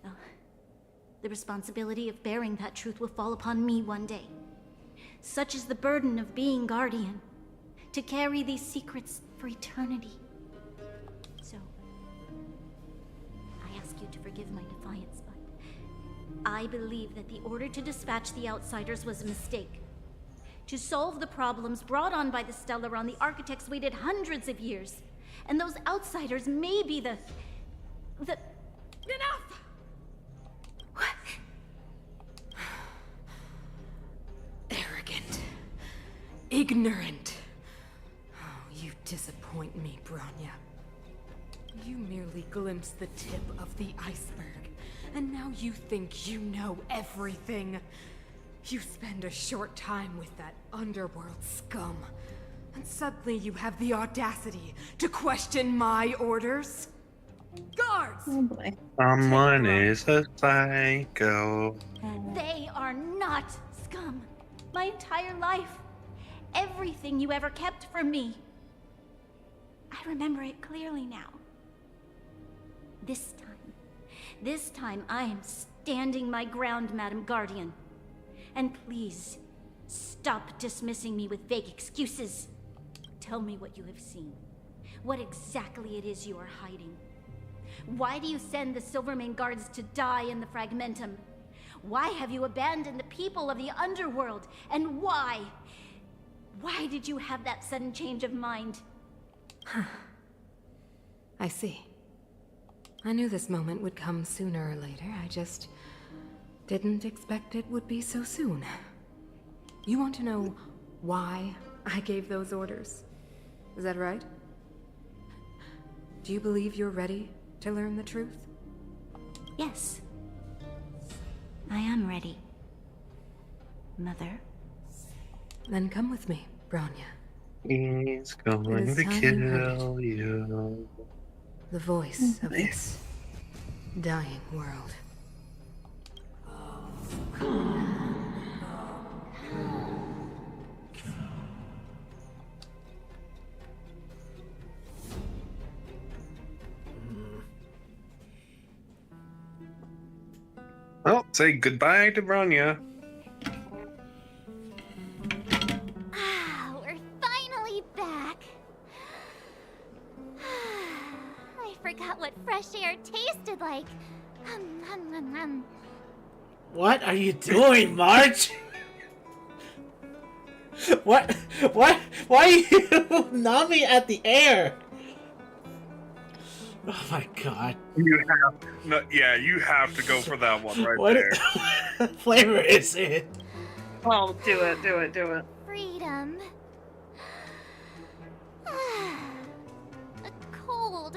Well, the responsibility of bearing that truth will fall upon me one day. Such is the burden of being Guardian, to carry these secrets for eternity. So, I ask you to forgive my defiance, but I believe that the order to dispatch the outsiders was a mistake. To solve the problems brought on by the Stellaron, the architects waited hundreds of years. And those outsiders may be the... Enough! Arrogant. Ignorant. Oh, you disappoint me, Bronya. You merely glimpsed the tip of the iceberg, and now you think you know everything. You spend a short time with that underworld scum, and suddenly you have the audacity to question my orders? Guards! Oh boy. Someone is a psycho. They are not scum. My entire life. Everything you ever kept from me. I remember it clearly now. This time I am standing my ground, Madam Guardian. And please, stop dismissing me with vague excuses. Tell me what you have seen. What exactly it is you are hiding. Why do you send the Silvermane guards to die in the Fragmentum? Why have you abandoned the people of the underworld? And why? Why did you have that sudden change of mind? I see. I knew this moment would come sooner or later. I just didn't expect it would be so soon. You want to know why I gave those orders? Is that right? Do you believe you're ready to learn the truth? Yes. I am ready. Mother. Then come with me, Bronya. He's going It is to time you heard kill you. The voice of this dying world. Well, say goodbye to Bronya. We're finally back. I forgot what fresh air tasted like. What are you doing, March? What? Why are you numbing at the air? Oh my god. You have no, yeah, you have to go for that one right What there. flavor is it? Oh, do it, do it, do it. Freedom. Cold.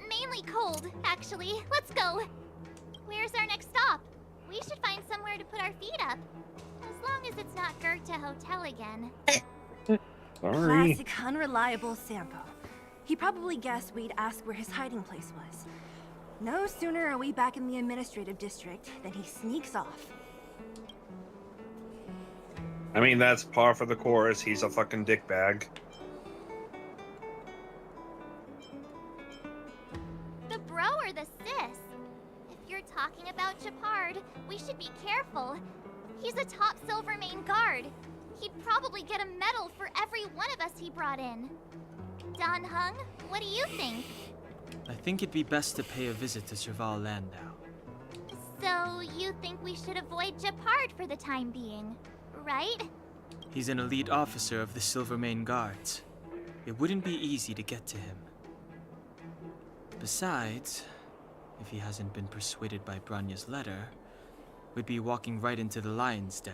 Mainly cold, actually. Let's go. Where's our next stop? We should find somewhere to put our feet up. As long as it's not Goethe Hotel again. Sorry. Classic unreliable Sampo. He probably guessed we'd ask where his hiding place was. No sooner are we back in the administrative district than he sneaks off. I mean, that's par for the course. He's a fucking dickbag. The bro or the sis? If you're talking about Chapard, we should be careful. He's a top Silvermane guard. He'd probably get a medal for every one of us he brought in. Don Hung, what do you think? I think it'd be best to pay a visit to Serval Landau. So, you think we should avoid Chapard for the time being, right? He's an elite officer of the Silvermane Guards. It wouldn't be easy to get to him. Besides, if he hasn't been persuaded by Bronya's letter, we'd be walking right into the lion's den.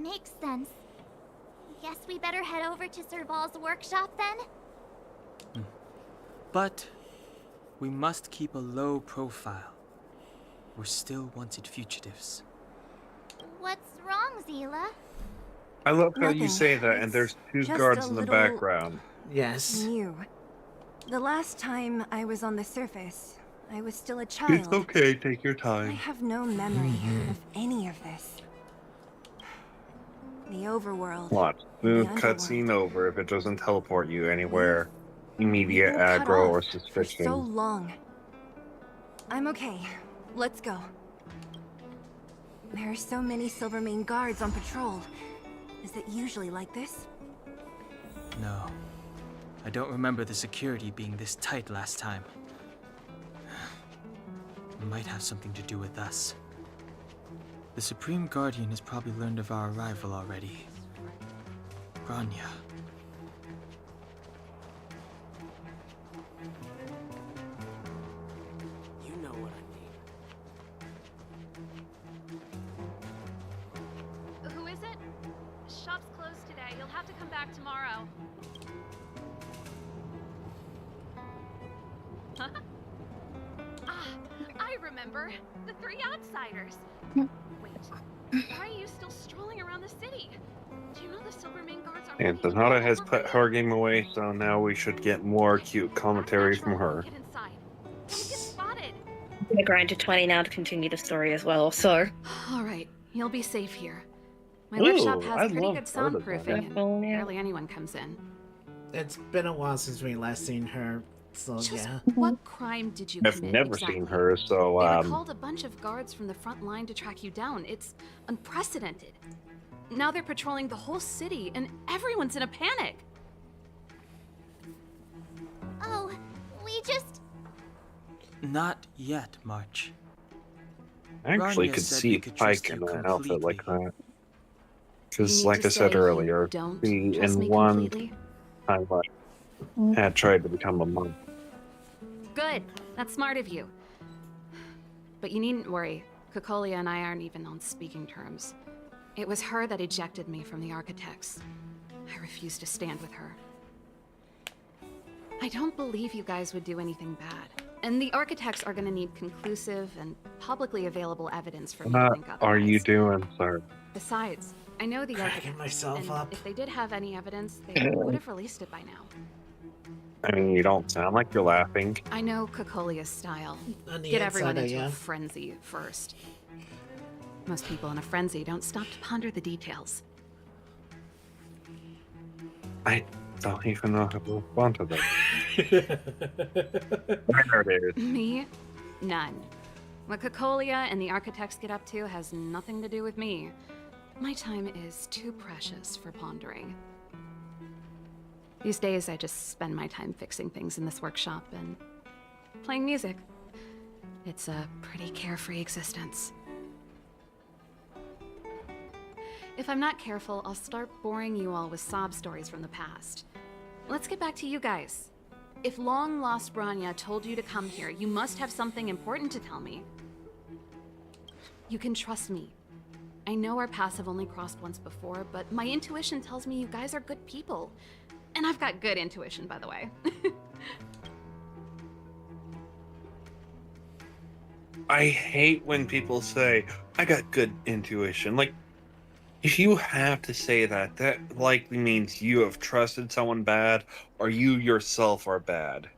Makes sense. Guess we better head over to Serval's workshop then? But we must keep a low profile. We're still wanted fugitives. What's wrong, Zila? I love how Nothing. you say that, and there's two Just guards a in the little- background. Yes. New. The last time I was on the surface, I was still a It's child. okay, take your I time. have no memory of any of this. The overworld. Watch. The Smooth underworld. cutscene over if it doesn't teleport you anywhere. Immediate We've been cut aggro or off for suspicion. so long. I'm okay. Let's go. There are so many Silvermane guards on patrol. Is it usually like this? No. I don't remember the security being this tight last time. It might have something to do with us. The Supreme Guardian has probably learned of our arrival already. Bronya. You know what I mean. Who is it? Shop's closed today. You'll have to come back tomorrow. Huh? Ah, I remember. The three outsiders. Wait, why are you still strolling around the city? Do you know the Silvermane guards are And Donata has put her game away, so now we should get more cute commentary from her. get inside? Don't get spotted. I'm gonna grind to 20 now to continue the story as well, so. All right, you'll be safe here. My Ooh, workshop I has pretty love good part of that. soundproofing, and barely anyone comes in. It's been a while since we last seen her, so yeah. What crime did you I've commit never exactly? seen her, so They recalled a bunch of guards from the front line to track you down. It's unprecedented. Now they're patrolling the whole city, and everyone's in a panic. Oh, we just... Not yet, March. I actually Bronya could said see we could trust Pike in you an outfit like that. You Because, need like to I said say you earlier, don't we trust in me one completely? time I had tried to become a monk. Good. That's smart of you. But you needn't worry. Kokolia and I aren't even on speaking terms. It was her that ejected me from the Architects. I refused to stand with her. I don't believe you guys would do anything bad. And the Architects are gonna need conclusive and publicly available evidence for me to What think are otherwise. you doing, sir? Besides, I know the Cracking Architects, myself and up. if they did have any evidence, they would have released it by now. I mean, you don't sound like you're laughing. I know Kokolia's style. On the Get everyone inside, I into a am. frenzy first. Most people in a frenzy don't stop to ponder the details. I don't even know how to respond to that. There it is. Me? None. What Kokolia and the Architects get up to has nothing to do with me. My time is too precious for pondering. These days, I just spend my time fixing things in this workshop and playing music. It's a pretty carefree existence. If I'm not careful, I'll start boring you all with sob stories from the past. let's get back to you guys. If long-lost Bronya told you to come here, you must have something important to tell me. You can trust me. I know our paths have only crossed once before, but my intuition tells me you guys are good people. And I've got good intuition, by the way. I hate when people say, I got good intuition. Like, if you have to say that, that likely means you have trusted someone bad, or you yourself are bad.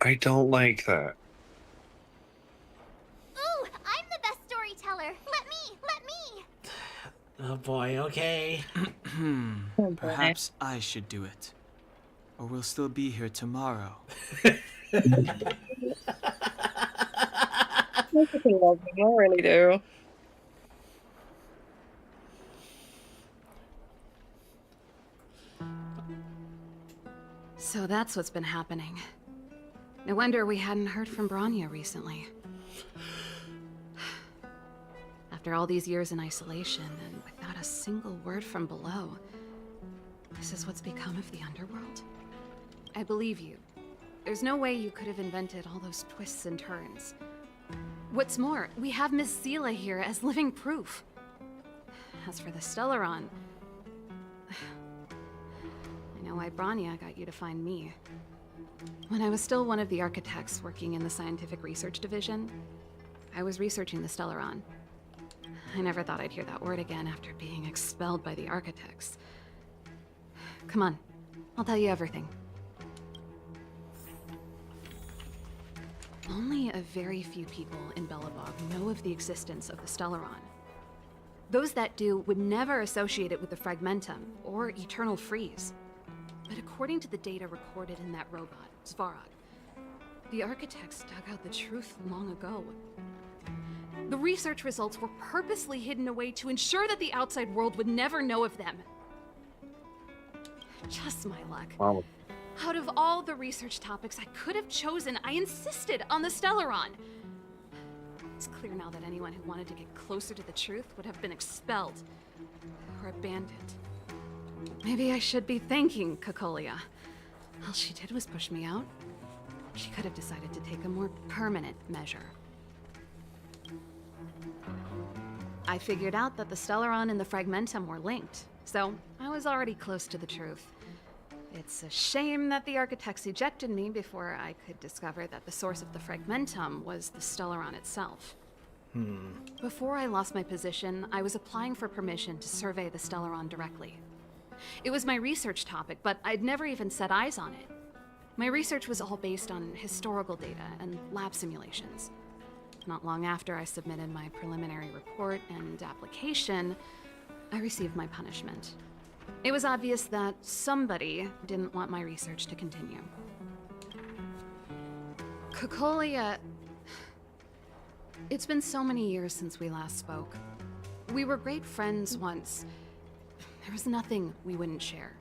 I don't like that. Ooh, I'm the best storyteller. Let me. Oh boy, okay. Perhaps I should do it. Or we'll still be here tomorrow. You really do. So that's what's been happening. No wonder we hadn't heard from Bronya recently. After all these years in isolation and without a single word from below, this is what's become of the underworld? I believe you. There's no way you could have invented all those twists and turns. What's more, we have Miss Seela here as living proof. As for the Stellaron, I know why Bronya got you to find me. When I was still one of the architects working in the scientific research division, I was researching the Stellaron. I never thought I'd hear that word again after being expelled by the architects. Come on, I'll tell you everything. Only a very few people in Belobog know of the existence of the Stellaron. Those that do would never associate it with the Fragmentum or Eternal Freeze. But according to the data recorded in that robot, Svarog, the architects dug out the truth long ago. The research results were purposely hidden away to ensure that the outside world would never know of them. Just my luck. Wow. Out of all the research topics I could have chosen, I insisted on the Stellaron. It's clear now that anyone who wanted to get closer to the truth would have been expelled or abandoned. Maybe I should be thanking Cocolia. All she did was push me out. She could have decided to take a more permanent measure. I figured out that the Stellaron and the Fragmentum were linked, so I was already close to the truth. It's a shame that the architects ejected me before I could discover that the source of the Fragmentum was the Stellaron itself. Before I lost my position, I was applying for permission to survey the Stellaron directly. It was my research topic, but I'd never even set eyes on it. My research was all based on historical data and lab simulations. Not long after I submitted my preliminary report and application, I received my punishment. It was obvious that somebody didn't want my research to continue. Cocolia... It's been so many years since we last spoke. We were great friends once. There was nothing we wouldn't share.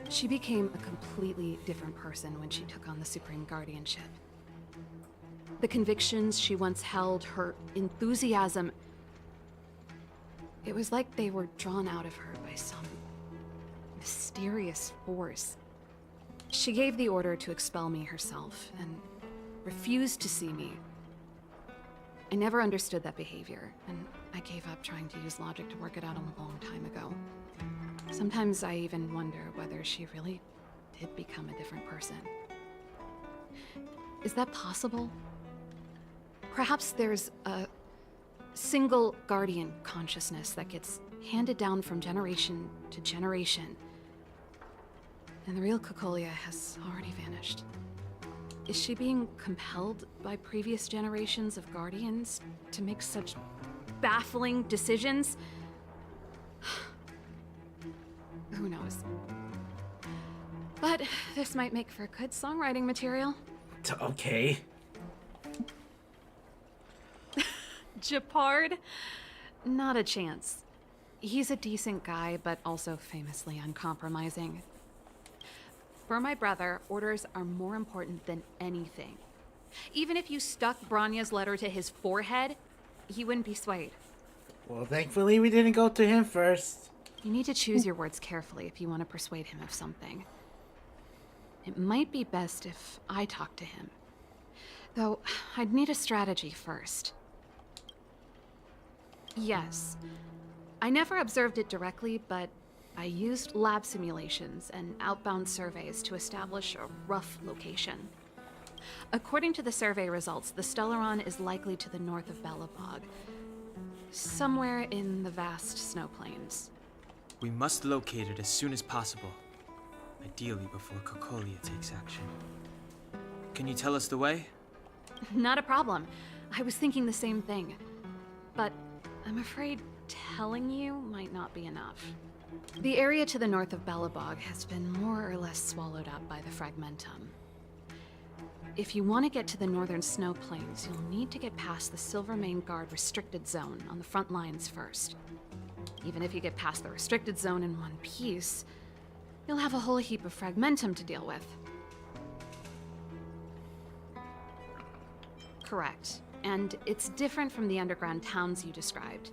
She became a completely different person when she took on the Supreme Guardianship. The convictions she once held, her enthusiasm... It was like they were drawn out of her by some mysterious force. She gave the order to expel me herself and refused to see me. I never understood that behavior, and I gave up trying to use logic to work it out a long time ago. Sometimes I even wonder whether she really did become a different person. Is that possible? Perhaps there's a single guardian consciousness that gets handed down from generation to generation, and the real Cocolia has already vanished. Is she being compelled by previous generations of guardians to make such baffling decisions? Who knows? But this might make for good songwriting material. Okay. Japard? Not a chance. He's a decent guy, but also famously uncompromising. For my brother, orders are more important than anything. Even if you stuck Bronya's letter to his forehead, he wouldn't be swayed. Well, thankfully we didn't go to him first. You need to choose your words carefully if you want to persuade him of something. It might be best if I talk to him. Though, I'd need a strategy first. Yes. I never observed it directly, but I used lab simulations and outbound surveys to establish a rough location. According to the survey results, the Stellaron is likely to the north of Belobog, somewhere in the vast snow plains. We must locate it as soon as possible. Ideally before Cocolia takes action. Can you tell us the way? Not a problem. I was thinking the same thing. But I'm afraid telling you might not be enough. The area to the north of Belobog has been more or less swallowed up by the Fragmentum. If you want to get to the northern snow plains, you'll need to get past the Silvermane Guard restricted zone on the front lines first. Even if you get past the restricted zone in one piece, you'll have a whole heap of Fragmentum to deal with. Correct. And it's different from the underground towns you described.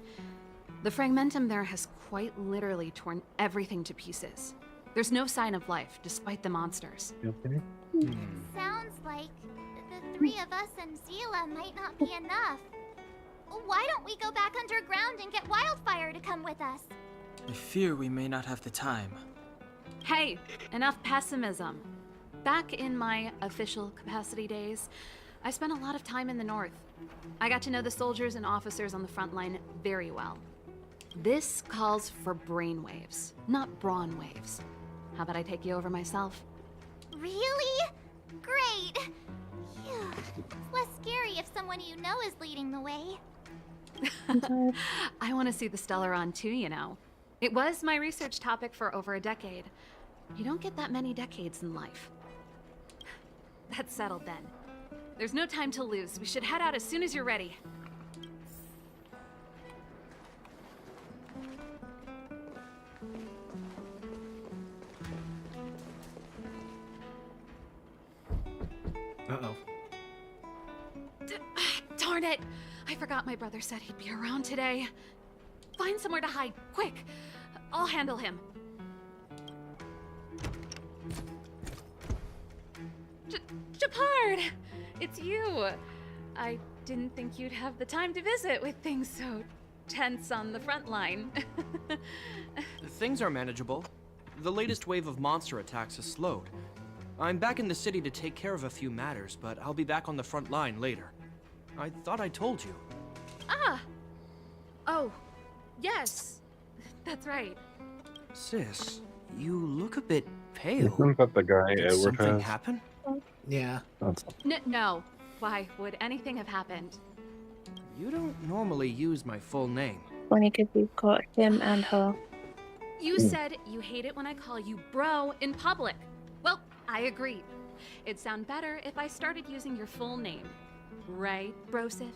The Fragmentum there has quite literally torn everything to pieces. There's no sign of life, despite the monsters. Okay. Sounds like the three of us and Zila might not be enough. Why don't we go back underground and get Wildfire to come with us? I fear we may not have the time. Hey, enough pessimism. Back in my official capacity days, I spent a lot of time in the north. I got to know the soldiers and officers on the front line very well. This calls for brainwaves, not brawn waves. How about I take you over myself? Really? Great! Phew. It's less scary if someone you know is leading the way. I want to see the Stellaron too, you know. It was my research topic for over a decade. You don't get that many decades in life. That's settled then. There's no time to lose. We should head out as soon as you're ready. Uh-oh. Darn it! I forgot my brother said he'd be around today. Find somewhere to hide, quick! I'll handle him. Japard! It's you! I didn't think you'd have the time to visit with things so tense on the front line. Things are manageable. The latest wave of monster attacks has slowed. I'm back in the city to take care of a few matters, but I'll be back on the front line later. I thought I told you. Ah! Oh, yes. That's right. Sis, you look a bit pale. Isn't that the guy Did Edward something has? happen? Yeah. No. Why would anything have happened? You don't normally use my full name. Funny because we've got him and her. You said you hate it when I call you bro in public. Well, I agree. It'd sound better if I started using your full name. Right, Brosif?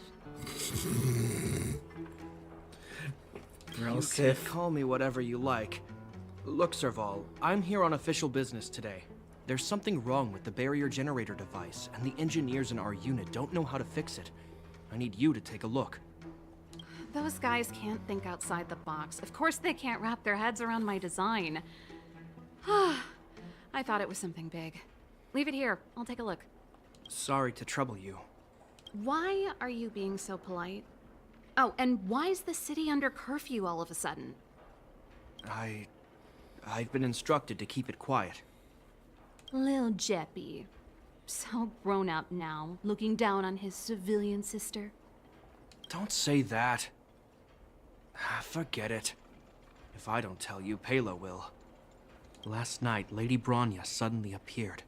You can call me whatever you like. Look, Serval, I'm here on official business today. There's something wrong with the barrier generator device, and the engineers in our unit don't know how to fix it. I need you to take a look. Those guys can't think outside the box. Of course they can't wrap their heads around my design. I thought it was something big. Leave it here. I'll take a look. Sorry to trouble you. Why are you being so polite? Oh, and why is the city under curfew all of a sudden? I've been instructed to keep it quiet. Lil Jeppy. So grown up now, looking down on his civilian sister. Don't say that. Forget it. If I don't tell you, Pela will. Last night, Lady Bronya suddenly appeared.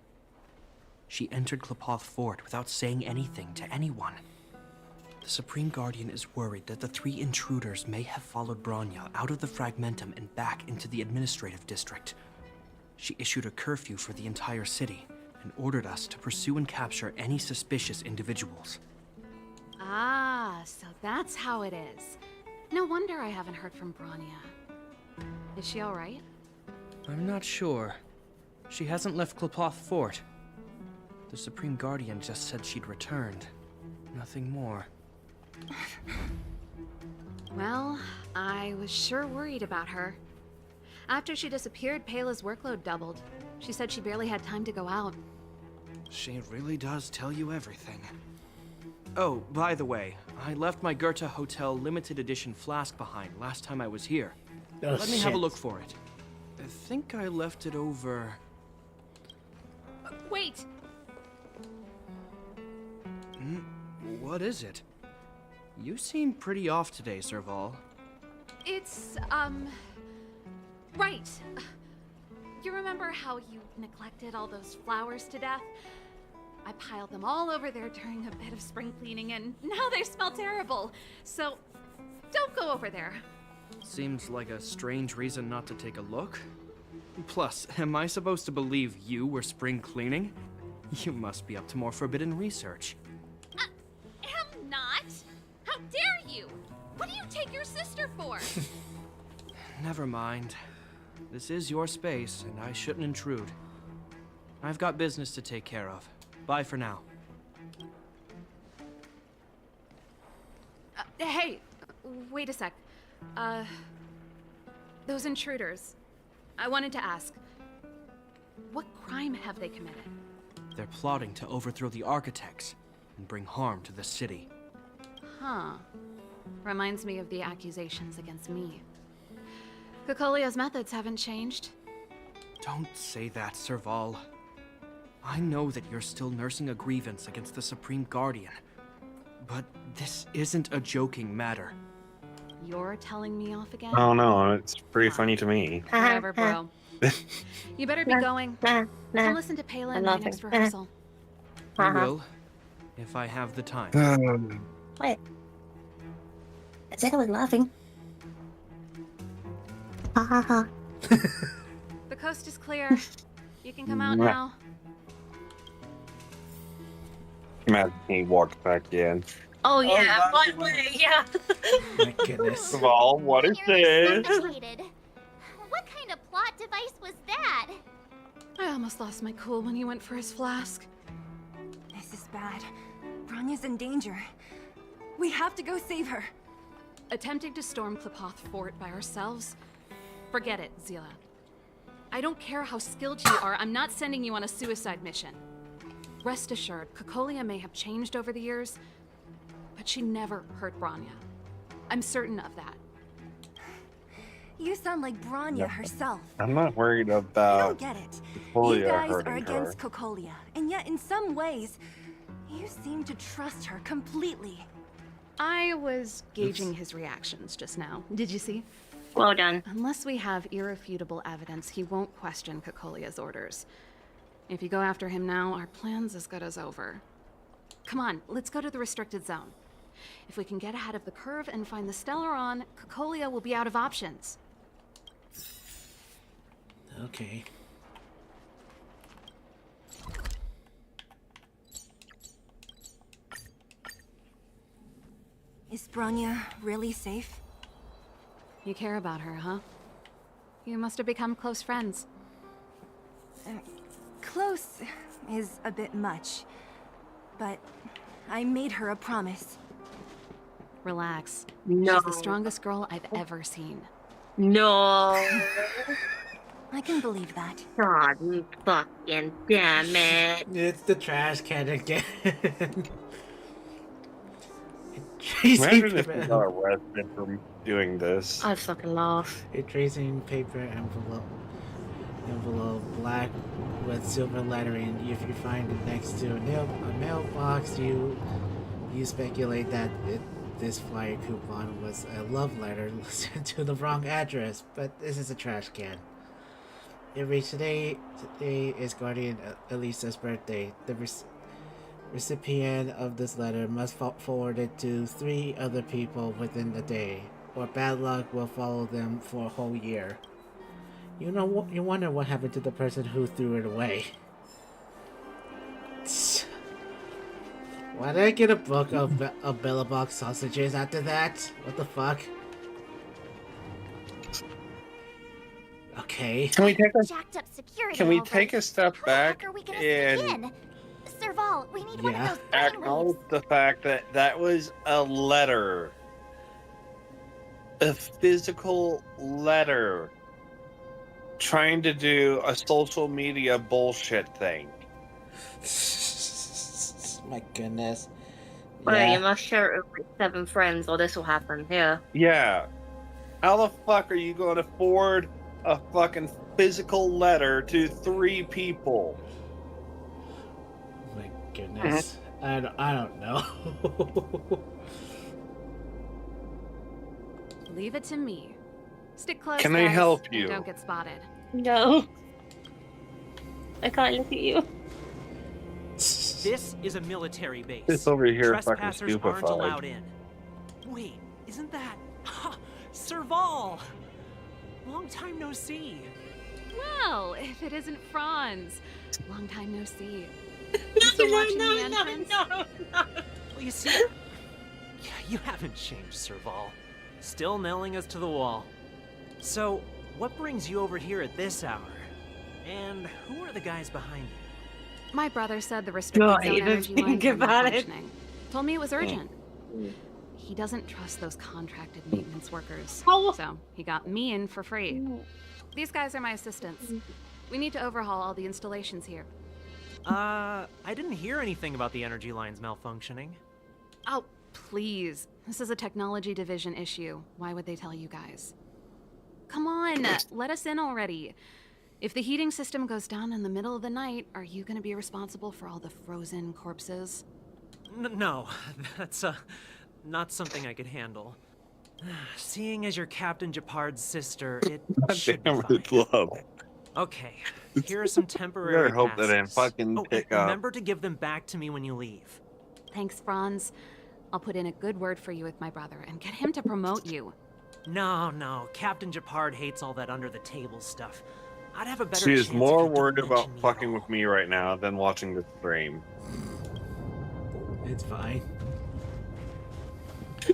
She entered Klepoth Fort without saying anything to anyone. The Supreme Guardian is worried that the 3 intruders may have followed Bronya out of the Fragmentum and back into the administrative district. She issued a curfew for the entire city and ordered us to pursue and capture any suspicious individuals. Ah, so that's how it is. No wonder I haven't heard from Bronya. Is she all right? I'm not sure. She hasn't left Klepoth Fort. The Supreme Guardian just said she'd returned. Nothing more. Well, I was sure worried about her. After she disappeared, Payla's workload doubled. She said she barely had time to go out. She really does tell you everything. Oh, by the way, I left my Goethe Hotel limited edition flask behind last time I was here. Oh, Let me have a shit. look for it. I think I left it over... Wait! What is it? You seem pretty off today, Serval. It's, right. You remember how you neglected all those flowers to death? I piled them all over there during a bit of spring cleaning, and now they smell terrible. So, don't go over there. Seems like a strange reason not to take a look. Plus, am I supposed to believe you were spring cleaning? You must be up to more forbidden research. Am not. How dare you? What do you take your sister for? Never mind. This is your space, and I shouldn't intrude. I've got business to take care of. Bye for now. Hey, wait a sec. Those intruders. I wanted to ask, what crime have they committed? They're plotting to overthrow the architects and bring harm to the city. Huh. Reminds me of the accusations against me. Cocolia's methods haven't changed. Don't say that, Serval. I know that you're still nursing a grievance against the Supreme Guardian, but this isn't a joking matter. You're telling me off again? I don't know. It's pretty funny to me. Whatever, bro. You better be going. Come listen to Payla in my next rehearsal. I will, if I have the time. Wait. I said I was laughing. Ha ha ha. The coast is clear. You can come out now. Imagine he walked back in. Oh yeah, by the way, yeah. My goodness. Serval, what is this? Sophisticated. What kind of plot device was that? I almost lost my cool when he went for his flask. This is bad. Bronya's in danger. We have to go save her. Attempting to storm Klapoth Fort by ourselves? Forget it, Zila. I don't care how skilled you are, I'm not sending you on a suicide mission. Rest assured, Cocolia may have changed over the years, but she never hurt Bronya. I'm certain of that. You sound like Bronya herself. I'm not worried I about don't get it. Cocolia You guys hurting are against her. Cocolia, and yet in some ways, you seem to trust her completely. I was gauging his reactions just now. Did you see? Well done. Unless we have irrefutable evidence, he won't question Cocolia's orders. If you go after him now, our plan's as good as over. Come on, let's go to the restricted zone. If we can get ahead of the curve and find the Stellaron, Cocolia will be out of options. Okay. Is Bronya really safe? You care about her, huh? You must have become close friends. Close is a bit much, but I made her a promise. Relax. No. She's the strongest girl I've ever seen. No. I can believe that. God fucking damn it. It's the trash can again. Imagine if we got arrested for doing this. I'd fucking laugh. A tracing paper envelope, black with silver lettering. If you find it next to a mailbox, you speculate that this flyer coupon was a love letter sent to the wrong address. But this is a trash can. It reached today. Today is Guardian Elisa's birthday. The recipient of this letter must forward it to 3 other people within the day, or bad luck will follow them for a whole year. You wonder what happened to the person who threw it away. Why did I get a book of Billabong sausages after that? What the fuck? Okay. Can we take a Jacked up security. Can we already. take a step How back the heck are we gonna and begin? Serval, we need one of those acknowledge the fact that that was a letter, a physical letter trying to do a social media bullshit thing. My goodness. Well, you must share it with 7 friends or this will happen. Yeah. Yeah. How the fuck are you going to forward a fucking physical letter to 3 people? My goodness. I don't know. Leave it to me. Stick close, Can guys, I help and you? don't get spotted. No. I can't look at you. This is a military base. It's over here fucking Trespassers aren't stupefied. allowed in. Wait, isn't that... Ha! Serval! Long time no see. Well, if it isn't Franz. Long time no see. You still watching the entrance? Well, you see... You haven't changed, Serval. Still nailing us to the wall. So, what brings you over here at this hour? And who are the guys behind you? My brother said the restricted God, zone even energy lines think were not about it. functioning. Told me it was urgent. He doesn't trust those contracted maintenance workers. So he got me in for free. These guys are my assistants. We need to overhaul all the installations here. I didn't hear anything about the energy lines malfunctioning. Oh, please. This is a technology division issue. Why would they tell you guys? Come on, let us in already. If the heating system goes down in the middle of the night, are you going to be responsible for all the frozen corpses? No, that's not something I could handle. Seeing as you're Captain Japard's sister, it should be fine. Love. Okay, here are some temporary I hope that passes. I fucking pick up. Remember to give them back to me when you leave. Thanks, Franz. I'll put in a good word for you with my brother and get him to promote you. No, Captain Japard hates all that under-the-table stuff. I'd have a better She is chance if more you didn't worried about mention me. fucking with me right now than watching the stream. It's fine.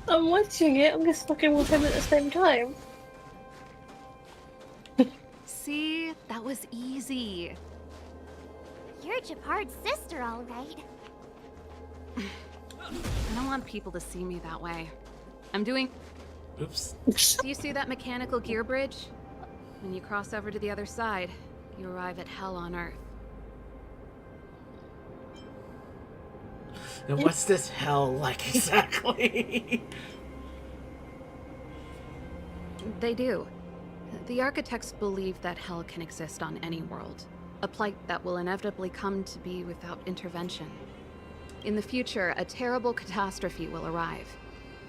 I'm watching it. I'm just fucking with him at the same time. See? That was easy. You're Japard's sister, all right. I don't want people to see me that way. I'm doing... Oops. Do you see that mechanical gear bridge? When you cross over to the other side, you arrive at hell on Earth. And what's this hell like exactly? They do. The architects believe that hell can exist on any world. A plight that will inevitably come to be without intervention. In the future, a terrible catastrophe will arrive.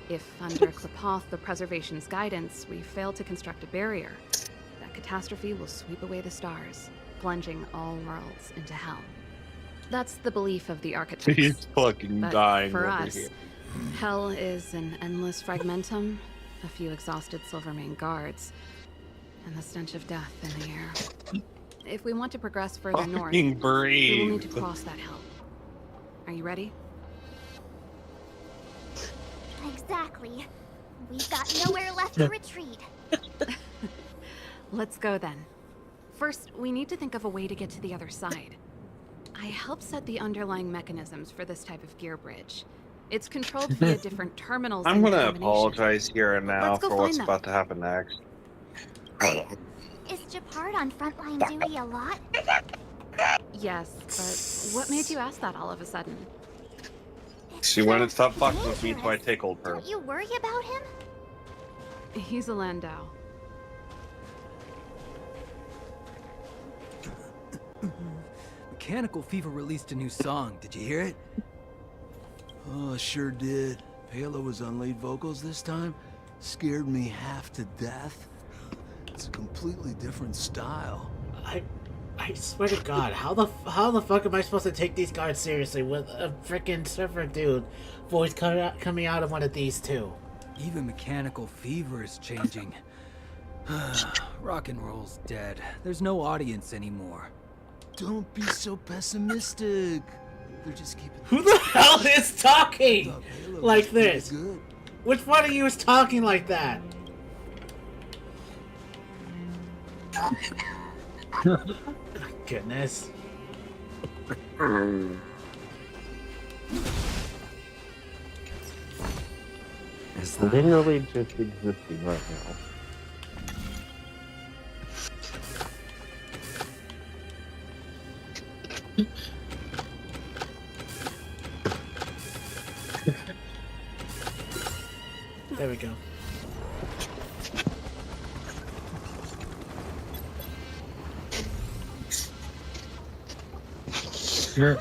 If, under Klapoth, the Preservation's guidance, we fail to construct a barrier, that catastrophe will sweep away the stars, plunging all worlds into hell. That's the belief of the architects. He's fucking But dying for over us, here. hell is an endless fragmentum, a few exhausted Silvermane guards, and the stench of death in the air. If we want to progress further north, Fucking we will need to breathe. cross that hell. Are you ready? Exactly. We've got nowhere left to retreat. Let's go then. First, we need to think of a way to get to the other side. I helped set the underlying mechanisms for this type of gear bridge. It's controlled via different terminals. I'm in the gonna combination. apologize here and now Let's go for what's find them. about to happen next. Is Japard on frontline duty a lot? Yes, but what made you ask that all of a sudden? She wanted to stop fucking with me, so I tickled her. Don't you worry about him? He's a Landau. Mechanical Fever released a new song. Did you hear it? Oh, sure did. Palo was on lead vocals this time. Scared me half to death. It's a completely different style. I swear to God, how the fuck am I supposed to take these guards seriously with a freaking surfer dude voice coming out of one of these two? Even Mechanical Fever is changing. Rock and roll's dead. There's no audience anymore. Don't be so pessimistic. They're just keeping... Who the hell is talking like this? Which one of you is talking like that? Goodness. It's literally just existing right now. There we go. Sure.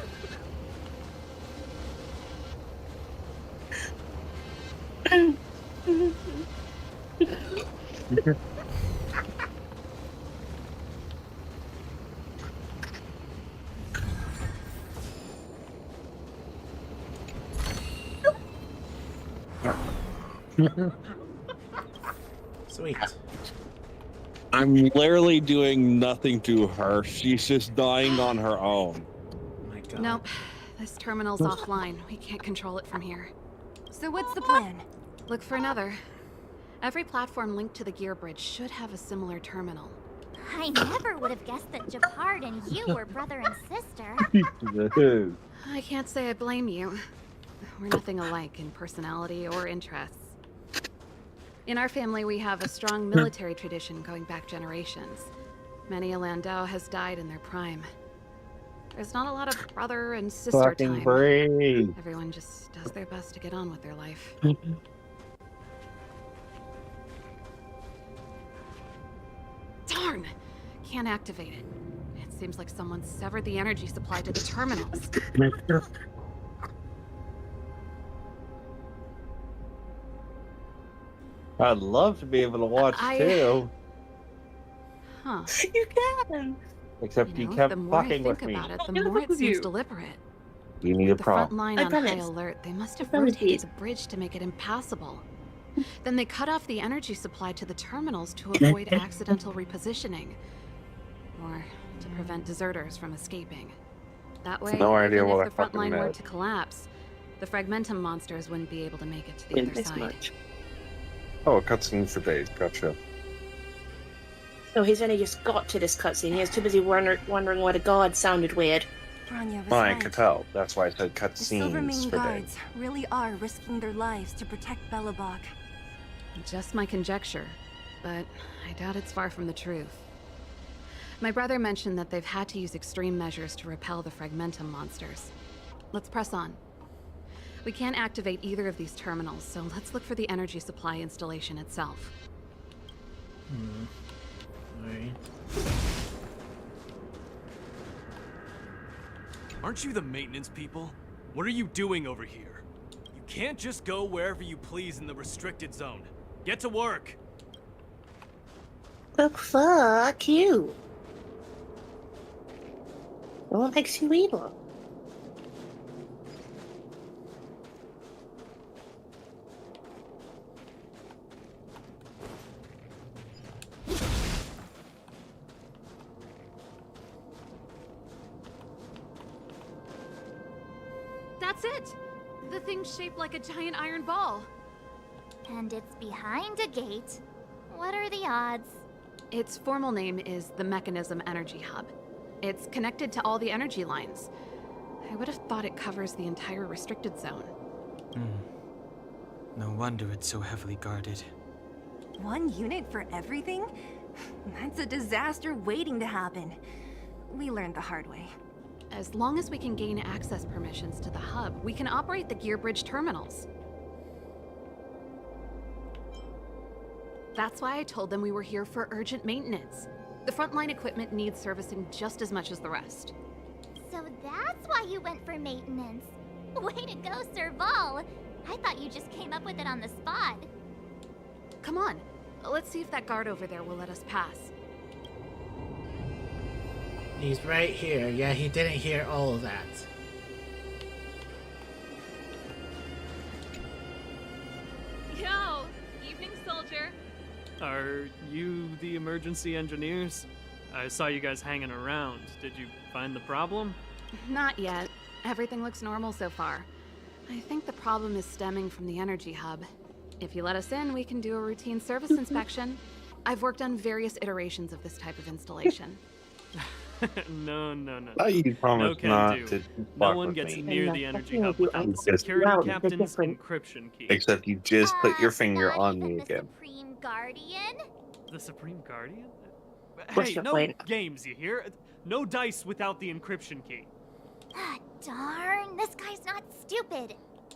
Sweet. I'm literally doing nothing to her. She's just dying on her own. Oh my god. Nope. This terminal's offline. We can't control it from here. So what's the plan? Look for another. Every platform linked to the gear bridge should have a similar terminal. I never would have guessed that Japard and you were brother and sister. I can't say I blame you. We're nothing alike in personality or interests. In our family, we have a strong military tradition going back generations. Many a Landau has died in their prime. There's not a lot of brother and sister Fucking time. brave. Everyone just does their best to get on with their life. Darn! Can't activate it. It seems like someone severed the energy supply to the terminals. I'd love to be able to watch too. Huh. You can. Except you know, kept the more I fucking think with me. about it, the more it seems deliberate. You need a The front prom. line I on high promise. alert, they must have I promise rotated you. the bridge to make it impassable. Then they cut off the energy supply to the terminals to avoid accidental repositioning. Or to prevent deserters from escaping. That way, No idea even what I if the front fucking line were meant. to collapse, the Fragmentum monsters wouldn't be able to make it to the Didn't other miss side. much. Oh, cutscene for days. Gotcha. So he's only just got to this cutscene. He was too busy wondering why the guard sounded weird. Bronya was I right. could tell. That's why I said The cutscenes Silvermane for days. guards really are risking their lives to protect Belobog. Just my conjecture, but I doubt it's far from the truth. My brother mentioned that they've had to use extreme measures to repel the Fragmentum monsters. Let's press on. We can't activate either of these terminals, so let's look for the energy supply installation itself. Alright. Aren't you the maintenance people? What are you doing over here? You can't just go wherever you please in the restricted zone. Get to work! Well, fuck you. What makes you evil? That's it! The thing's shaped like a giant iron ball. And it's behind a gate. What are the odds? Its formal name is the Mechanism Energy Hub. It's connected to all the energy lines. I would have thought it covers the entire restricted zone. No wonder it's so heavily guarded. One unit for everything? That's a disaster waiting to happen. We learned the hard way. As long as we can gain access permissions to the hub, we can operate the gear bridge terminals. That's why I told them we were here for urgent maintenance. The frontline equipment needs servicing just as much as the rest. So that's why you went for maintenance. Way to go, Serval. I thought you just came up with it on the spot. Come on, let's see if that guard over there will let us pass. He's right here. Yeah, he didn't hear all of that. Yo, evening soldier. Are you the emergency engineers? I saw you guys hanging around. Did you find the problem? Not yet. Everything looks normal so far. I think the problem is stemming from the energy hub. If you let us in, we can do a routine service inspection. I've worked on various iterations of this type of installation. No. You promised no not can to do. fuck No one with gets me. near the energy hub without the Just- security captain's encryption key. Except you just put your finger on me again. Supreme Guardian? The Supreme Guardian? What's Hey, your no point? games, you hear? No dice without the encryption key. Darn, this guy's not stupid.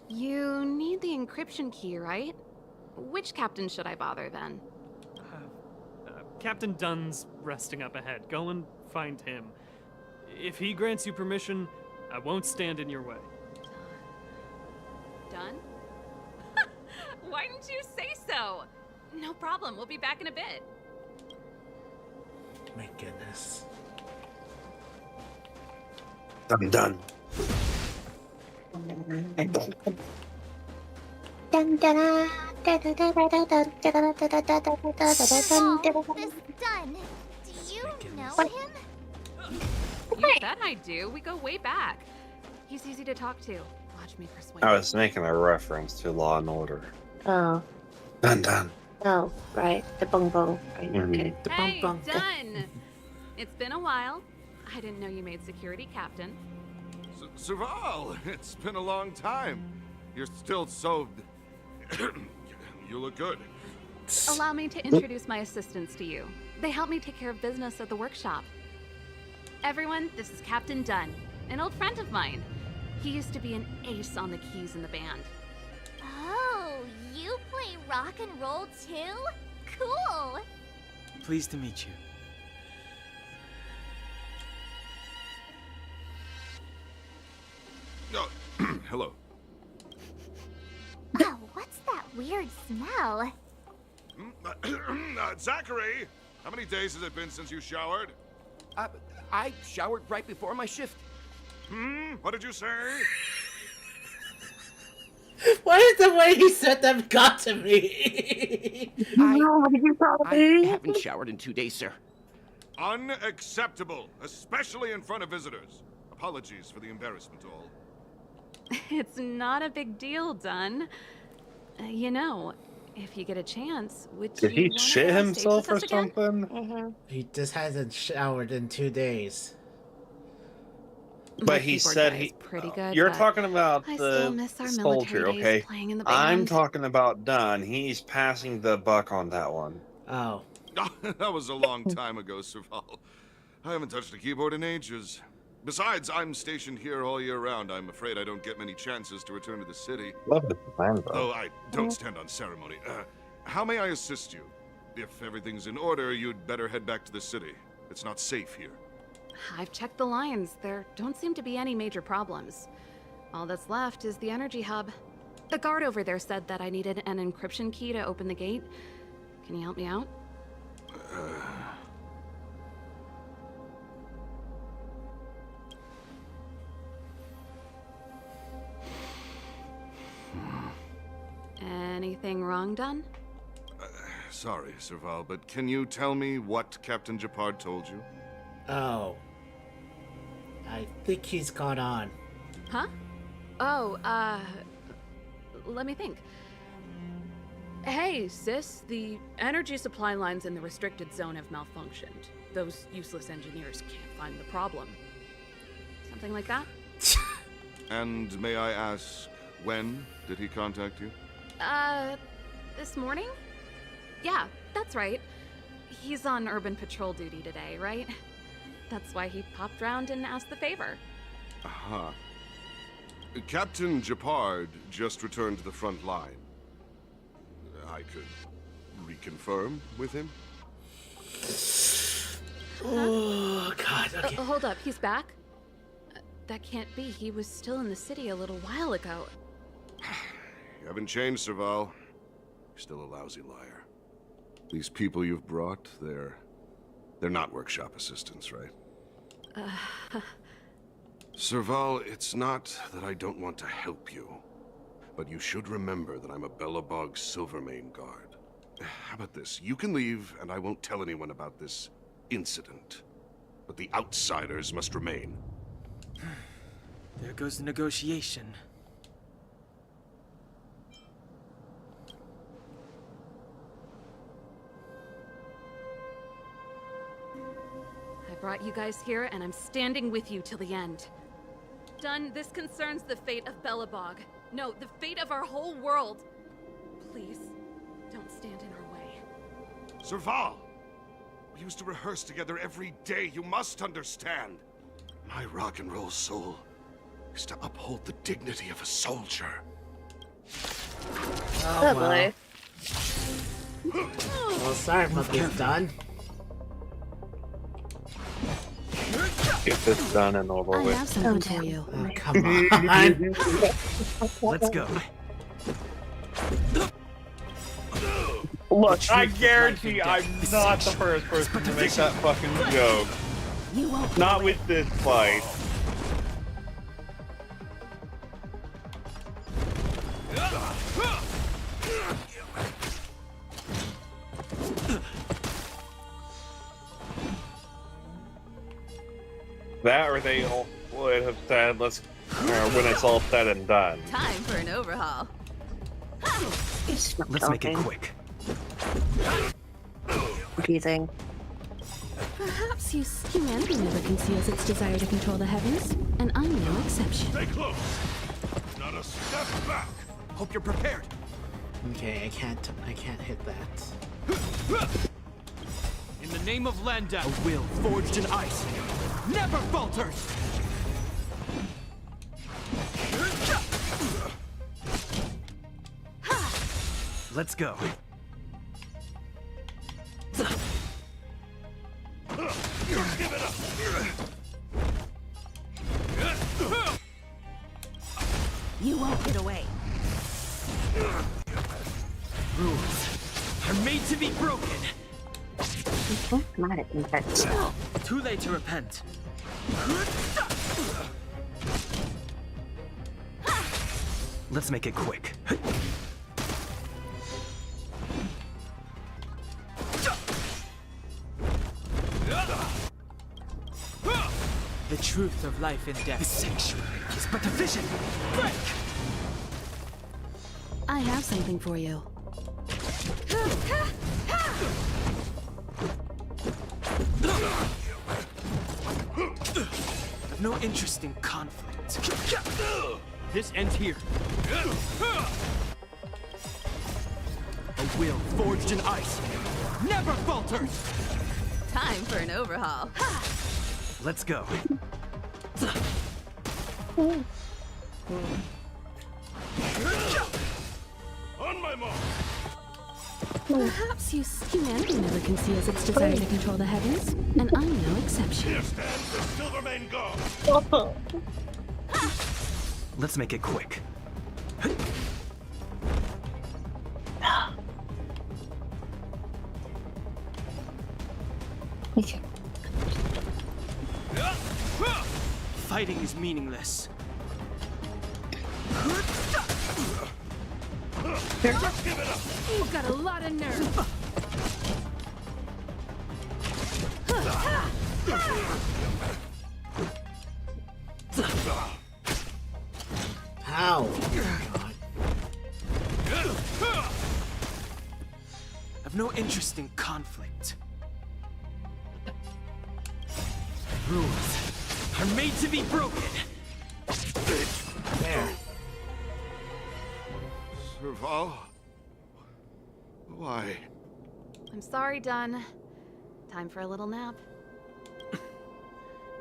You need the encryption key, right? Which captain should I bother then? Captain Dunn's resting up ahead. Go and find him. If he grants you permission, I won't stand in your way. Dunn? Why didn't you say so? No problem, we'll be back in a bit. My goodness. I'm done. This Dunn. Do you know him? You bet I do. We go way back. He's easy to talk to. Watch me persuade. I was making a reference to Law and Order. Oh. Dun. Oh, right. The bong bong. Right, okay. The Hey, bong. Dunn! It's been a while. I didn't know you made security captain. Serval, it's been a long time. You're still so... You look good. Allow me to introduce my assistants to you. They help me take care of business at the workshop. Everyone, this is Captain Dunn, an old friend of mine. He used to be an ace on the keys in the band. Oh, you play rock and roll too? Cool. Pleased to meet you. Oh, hello. Oh, what's that weird smell? Zachary, how many days has it been since you showered? I showered right before my shift. What did you say? What is the way he said that got to me? I haven't showered in 2 days, sir. Unacceptable, especially in front of visitors. Apologies for the embarrassment, all. It's not a big deal, Dunn. You know, if you get a chance, would Did you he wanna shit go on stage himself with or us again? something? He just hasn't showered in 2 days. But he said he. Pretty good, You're but talking about I still the miss our soldier, military days okay? playing in the I'm band. talking about Dunn. He's passing the buck on that one. Oh. That was a long time ago, Serval. I haven't touched a keyboard in ages. Besides, I'm stationed here all year round. I'm afraid I don't get many chances to return to the city. Love the plan, though. Though I don't stand on ceremony. How may I assist you? If everything's in order, you'd better head back to the city. It's not safe here. I've checked the lines. There don't seem to be any major problems. All that's left is the energy hub. The guard over there said that I needed an encryption key to open the gate. Can you help me out? Anything wrong done? Sorry, Serval, but can you tell me what Captain Japard told you? Oh. I think he's caught on. Huh? Oh, let me think. Hey, sis, the energy supply lines in the restricted zone have malfunctioned. Those useless engineers can't find the problem. Something like that? And may I ask, when did he contact you? This morning? Yeah, that's right. He's on urban patrol duty today, right? That's why he popped round and asked the favor. Aha. Captain Japard just returned to the front line. I could reconfirm with him? Oh, God, okay. Hold up, he's back? That can't be. He was still in the city a little while ago. You haven't changed, Serval. You're still a lousy liar. These people you've brought, they're not workshop assistants, right? Serval, it's not that I don't want to help you, but you should remember that I'm a Belobog Silvermane guard. How about this? You can leave, and I won't tell anyone about this incident. But the outsiders must remain. There goes the negotiation. I brought you guys here, and I'm standing with you till the end. Dunn, this concerns the fate of Belobog. No, the fate of our whole world. Please, don't stand in our way. Serval! We used to rehearse together every day. You must understand. My rock and roll soul to uphold the dignity of a soldier. Oh, well. Well, sorry about this, done. Get this done and over I with. have something for you. Oh, come on. Let's go. Look, I guarantee I'm not the first person to make that fucking joke. You won't. Not with this fight. That or they all would have said, let's, when it's all said and done. Time for an overhaul. Let's make it quick. Confusing. Perhaps humanity never conceals its desire to control the heavens, and I'm no exception. Stay close. Not a step back. Hope you're prepared. Okay, I can't hit that. In the name of Landa, a will forged in ice never falters. Let's go. Give it up. You won't get away. Rules are made to be broken. Too late to repent. Let's make it quick. The truth of life and death. The sanctuary is but a vision. Break! I have something for you. I've no interest in conflict. This ends here. A will forged in ice never falters. Time for an overhaul. Let's go. On my mark. Perhaps humanity never conceals its desire to control the heavens, and I'm no exception. Here stands the Silvermane Guard. Let's make it quick. Fighting is meaningless. You've got a lot of nerve. How? I've no interest in conflict. Rules are made to be broken. There. Serval? Why? I'm sorry, Dunn. Time for a little nap.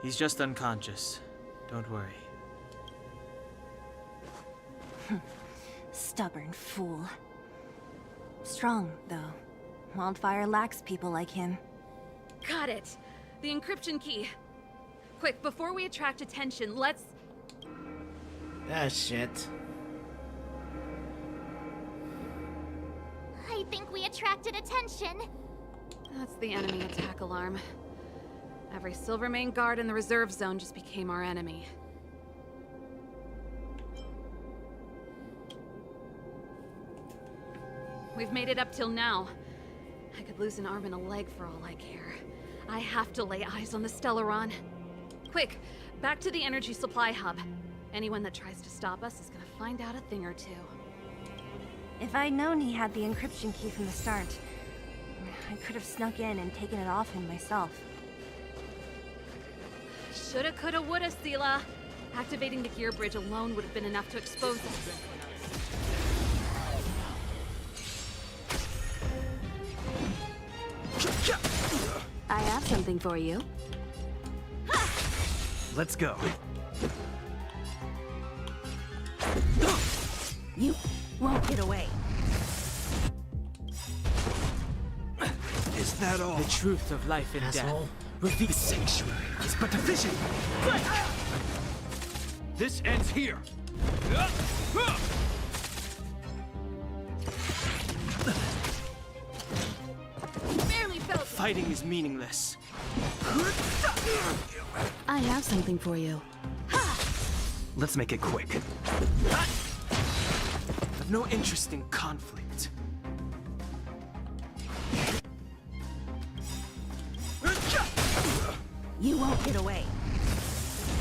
He's just unconscious. Don't worry. Stubborn fool. Strong, though. Wildfire lacks people like him. Got it. The encryption key. Quick, before we attract attention, let's... Ah, shit. I think we attracted attention. That's the enemy attack alarm. Every Silvermane guard in the reserve zone just became our enemy. We've made it up till now. I could lose an arm and a leg for all I care. I have to lay eyes on the Stellaron. Quick, back to the energy supply hub. Anyone that tries to stop us is gonna find out a thing or two. If I'd known he had the encryption key from the start, I could have snuck in and taken it off him myself. Shoulda, coulda, woulda, Sela. Activating the gear bridge alone would have been enough to expose us. I have something for you. Let's go. You won't get away. Is that all? The truth of life and Asshole. death. Reveal the sanctuary is but a vision. This ends here. Barely felt it. Fighting is meaningless. I have something for you. Let's make it quick. I've no interest in conflict. You won't get away.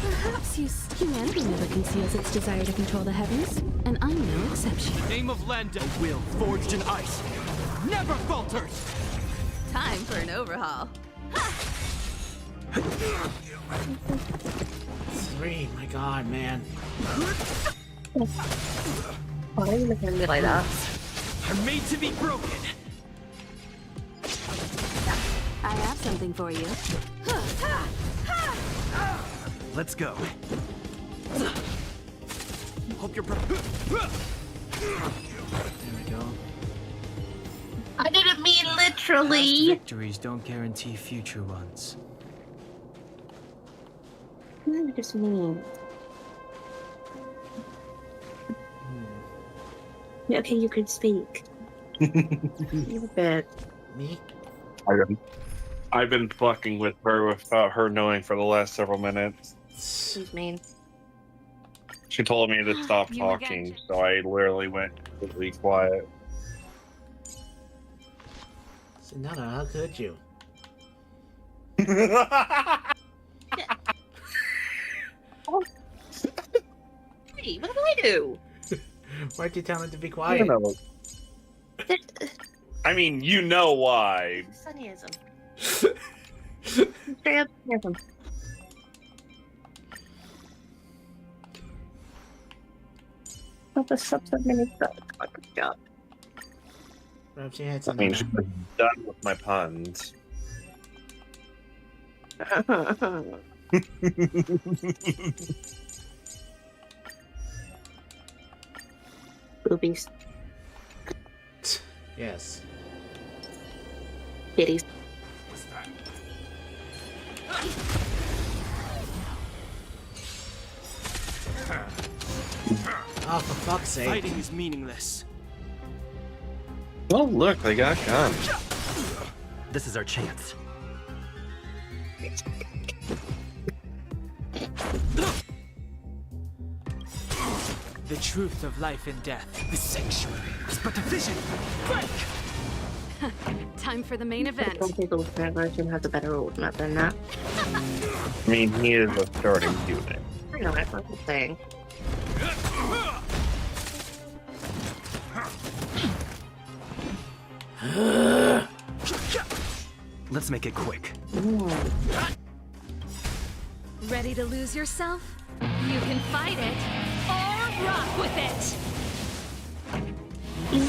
Perhaps humanity never conceals its desire to control the heavens, and I'm no exception. Name of Lenda, a will forged in ice. Never falters. Time for an overhaul. 3, my god, man. Why are you looking at me like that? Are made to be broken. I have something for you. Let's go. Hope you're There we go. I didn't mean Past literally. victories don't guarantee future ones. What did I just mean? Yeah, okay, you could speak. You're bad. Me? I've been fucking with her without her knowing for the last several minutes. She's mean. She told me to stop You were talking, getting- so I literally went completely quiet. So, no, how could you? Hey, what did I do? Why'd you tell him to be I quiet? don't know. I mean, you know why. Sunnyism. Straight up sunnyism. What the subset mini stuff? Good job. Perhaps you had I some. mean, she's done with my puns. Boobies. Yes. Kitties. What's that? Oh, for fuck's sake. Fighting is meaningless. Oh, look, they got guns. This is our chance. The truth of life and death. The sanctuary is but a vision. Time for the main event. Some people's version has a better ultimate than that. I mean, he is a starting unit. I know, that's what I'm saying. Let's make it quick. Ready to lose yourself? You can fight it or rock with it. In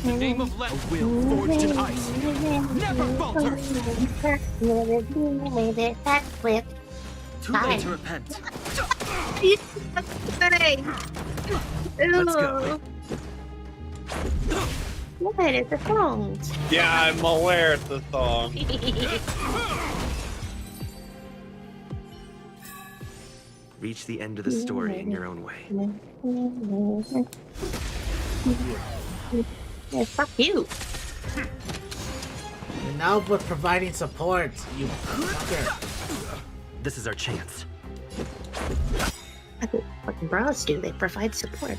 the name of Lenda, a will forged in ice. Never falters. Too late to repent. Let's go. What is the song? Yeah, I'm aware of the song. Reach the end of the story in your own way. Yeah, fuck you. You're now but providing support, you fucker. This is our chance. That's what fucking bras do. They provide support.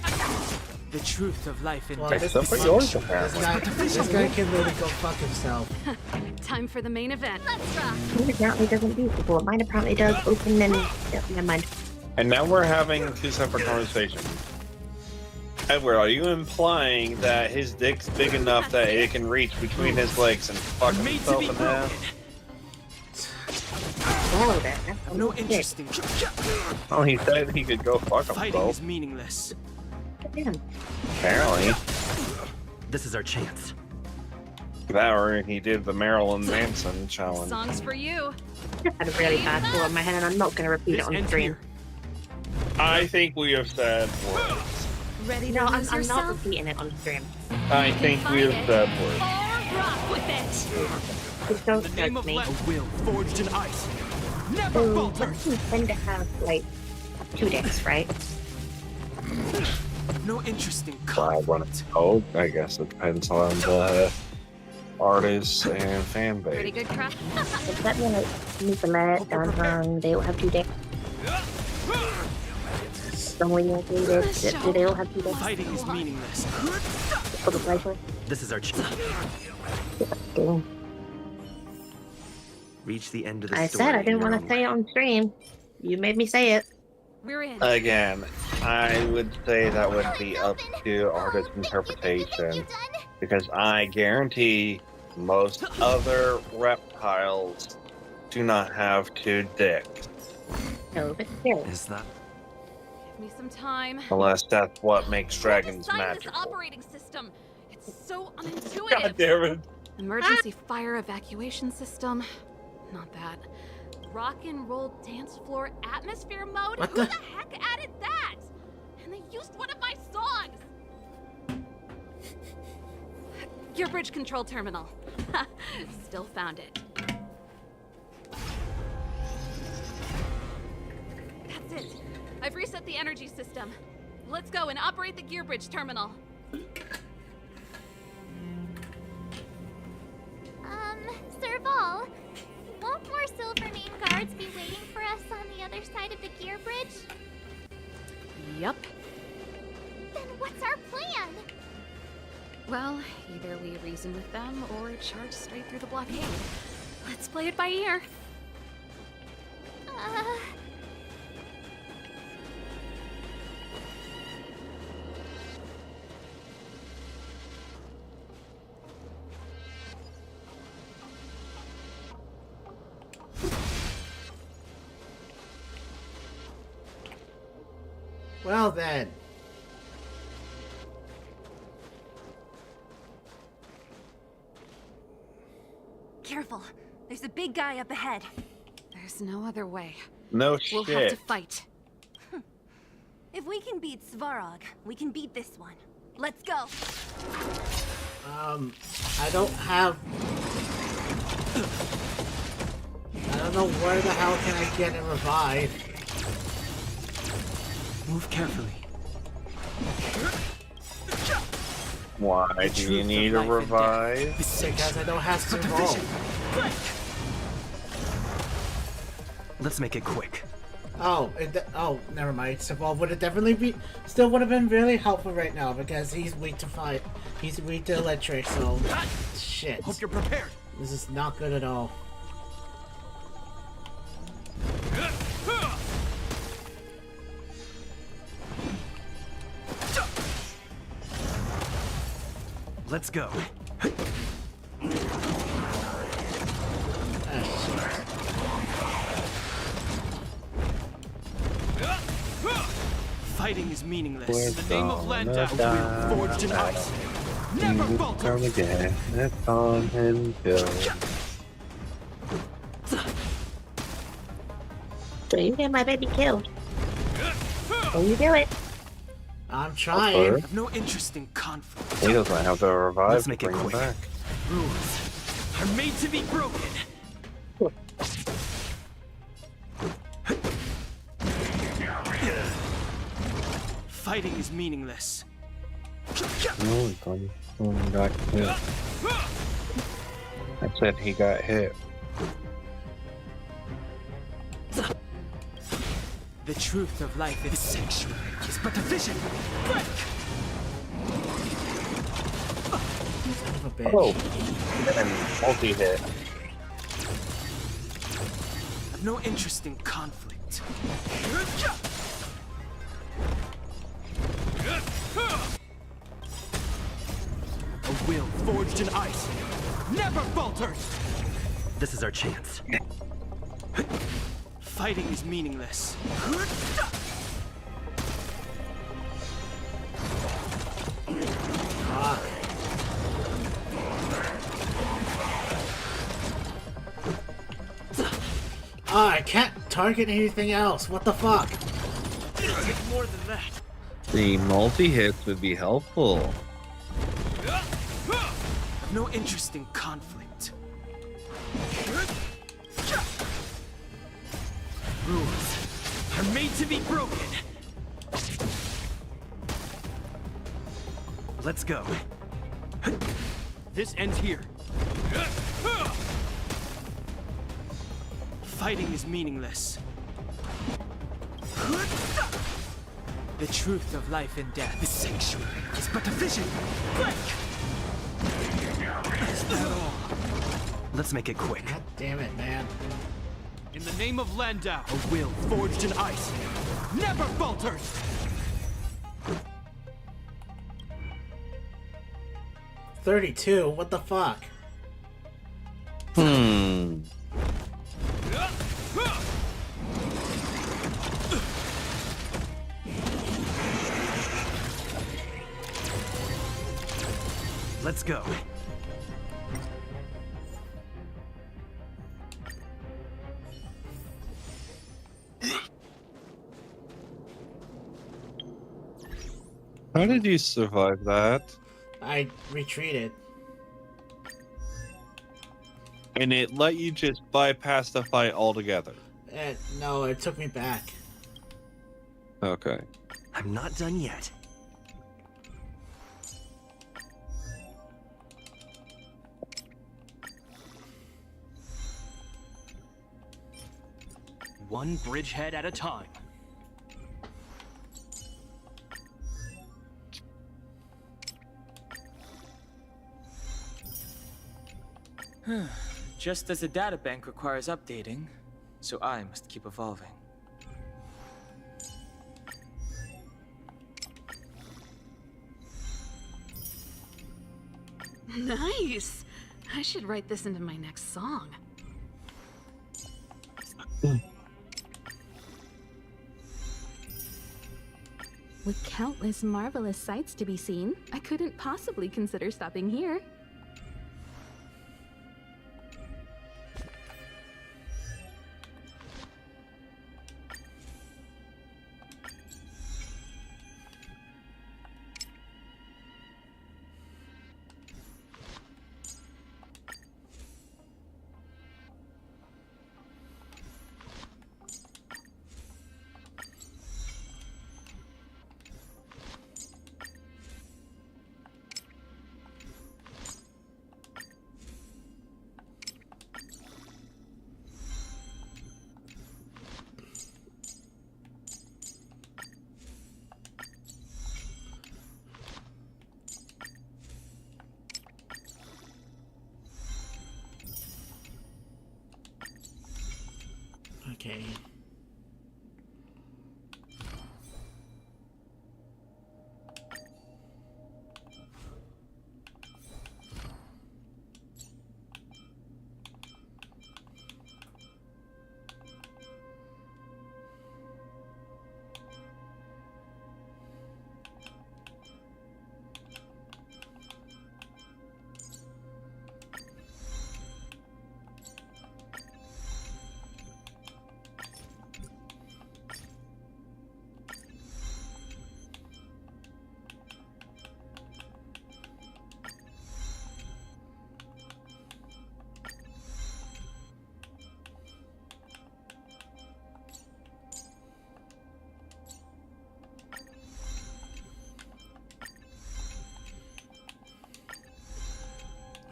The truth of life and Well, death. this, Except for yours, apparently. this guy can really go fuck himself. Time for the main event. Let's rock. Mine apparently doesn't do support. Mine apparently does open and... Yeah, never mind. And now we're having two separate conversations. Edward, are you implying that his dick's big enough that it can reach between his legs and fuck Made to himself be in broken. half? Swallow that. That's No interest in Oh, he said he could go fuck fighting himself. is meaningless. Damn. Apparently. This is our chance. That or he did the Marilyn Manson challenge. Song's for you. I had a really bad pull on my head and I'm not going to repeat it This on ends stream. here. I think we have said words. Ready to No, lose I'm not yourself? repeating it on stream. I think we have said words. Or rock with it! Just don't In the name judge of me. a will forged in ice. Never So, falters. you tend to have, like, 2 dicks, right? No interest in I want to know. I guess it depends on the artists and fan Pretty base. good crap. Does that mean, like, Nicolette, Downtown, they all have 2 dicks? Somewhere included, do they all have 2 dicks? Fighting is meaningless. For the pleasure? This is our chance. Dang. Reach the end of the I story. said I in didn't your want to own say it on stream. You made me say it. We're in. Again, I would say that would be up to artist interpretation, because I guarantee most other reptiles do not have 2 dicks, No, but still. Is that? Give me some time. unless that's what makes dragons Design this magical. operating system. It's so unintuitive. God damn it. Emergency fire evacuation system. Not that. Rock and roll dance floor atmosphere mode? What Who the- the heck added that? And they used one of my songs! Gear bridge control terminal. Still found it. That's it. I've reset the energy system. Let's go and operate the gear bridge terminal. Serval, won't more Silvermane guards be waiting for us on the other side of the gear bridge? Yup. Then what's our plan? Well, either we reason with them or charge straight through the blockade. Let's play it by ear. Well then. Careful. There's a big guy up ahead. There's no other way. No We'll have to shit. fight. If we can beat Svarog, we can beat this one. Let's go. I don't have... I don't know where the hell can I get a revive. Move carefully. Why do you need a revive? Because I don't have to roll. Let's make it quick. Oh, never mind. Serval would have definitely be... Still would have been really helpful right now because he's weak to fire. He's weak to electric, so... Shit. Hope you're prepared. This is not good at all. Let's go. Fighting is meaningless. In the name of Landau, will forged in ice. Never falter. Come again. That's on him kill. So you get my baby killed. So you do it. I'm trying. I have no interest in conflict. He doesn't have to revive. Let's make it Bring him quick. back. Rules are made to be broken. Fighting is meaningless. No, he got hit. I said he got hit. The truth of life is sanctuary is but a vision. Break! Son of a bitch. Oh, and multi-hit. I have no interest in conflict. A will forged in ice never falters. This is our chance. Fighting is meaningless. I can't target anything else. What the fuck? It'll take more than that. The multi-hits would be helpful. I've no interest in conflict. Rules are made to be broken. Let's go. This ends here. Fighting is meaningless. The truth of life and death. The sanctuary is but a vision. Quick! Is that all? Let's make it quick. God damn it, man. In the name of Landau, a will forged in ice never falters! 32? What the fuck? Let's go. How did you survive that? I retreated. And it let you just bypass the fight altogether. No, it took me back. Okay. I'm not done yet. One bridgehead at a time. Just as the databank requires updating, so I must keep evolving. Nice! I should write this into my next song. With countless marvelous sights to be seen, I couldn't possibly consider stopping here. Okay.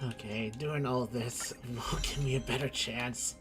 Okay, doing all this will give me a better chance.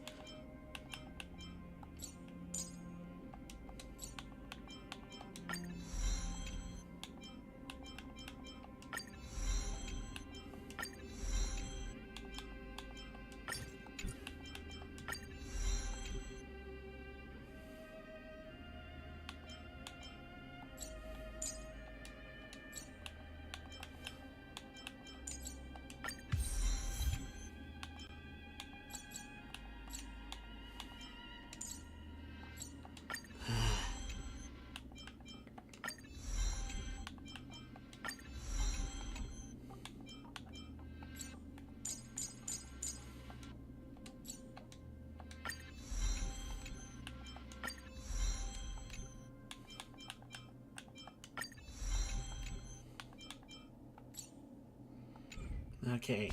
Okay.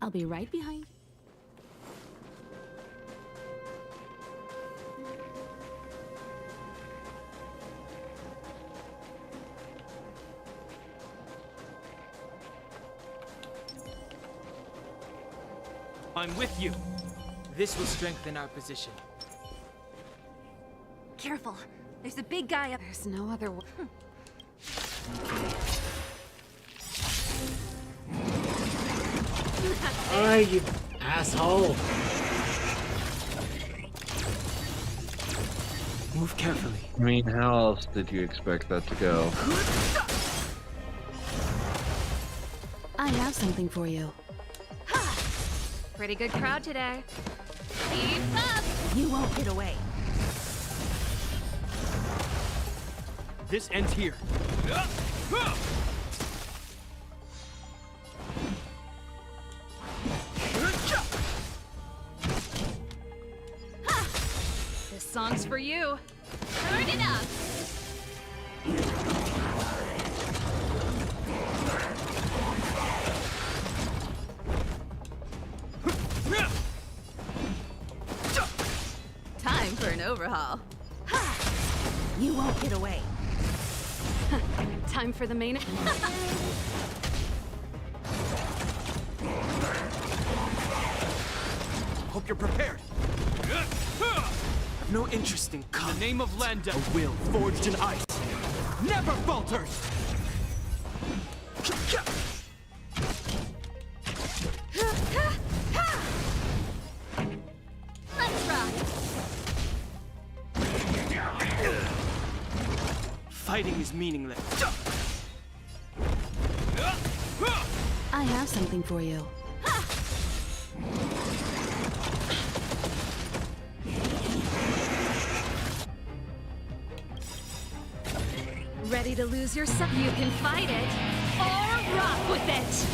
I'll be right behind. I'm with you. This will strengthen our position. Careful. There's a big guy up. There's no other way. Alright, you asshole. Move carefully. I mean, how else did you expect that to go? I have something for you. Pretty good crowd today. Keep up! You won't get away. This ends here. This song's for you. Turn it up! Time for an overhaul. You won't get away. Time for the main. Hope you're prepared. I've no interest in In the name of Landa, a will forged in ice never falters. Let's rock. Fighting is meaningless. I have something for you. Ready to lose yourself? You can fight it or rock with it.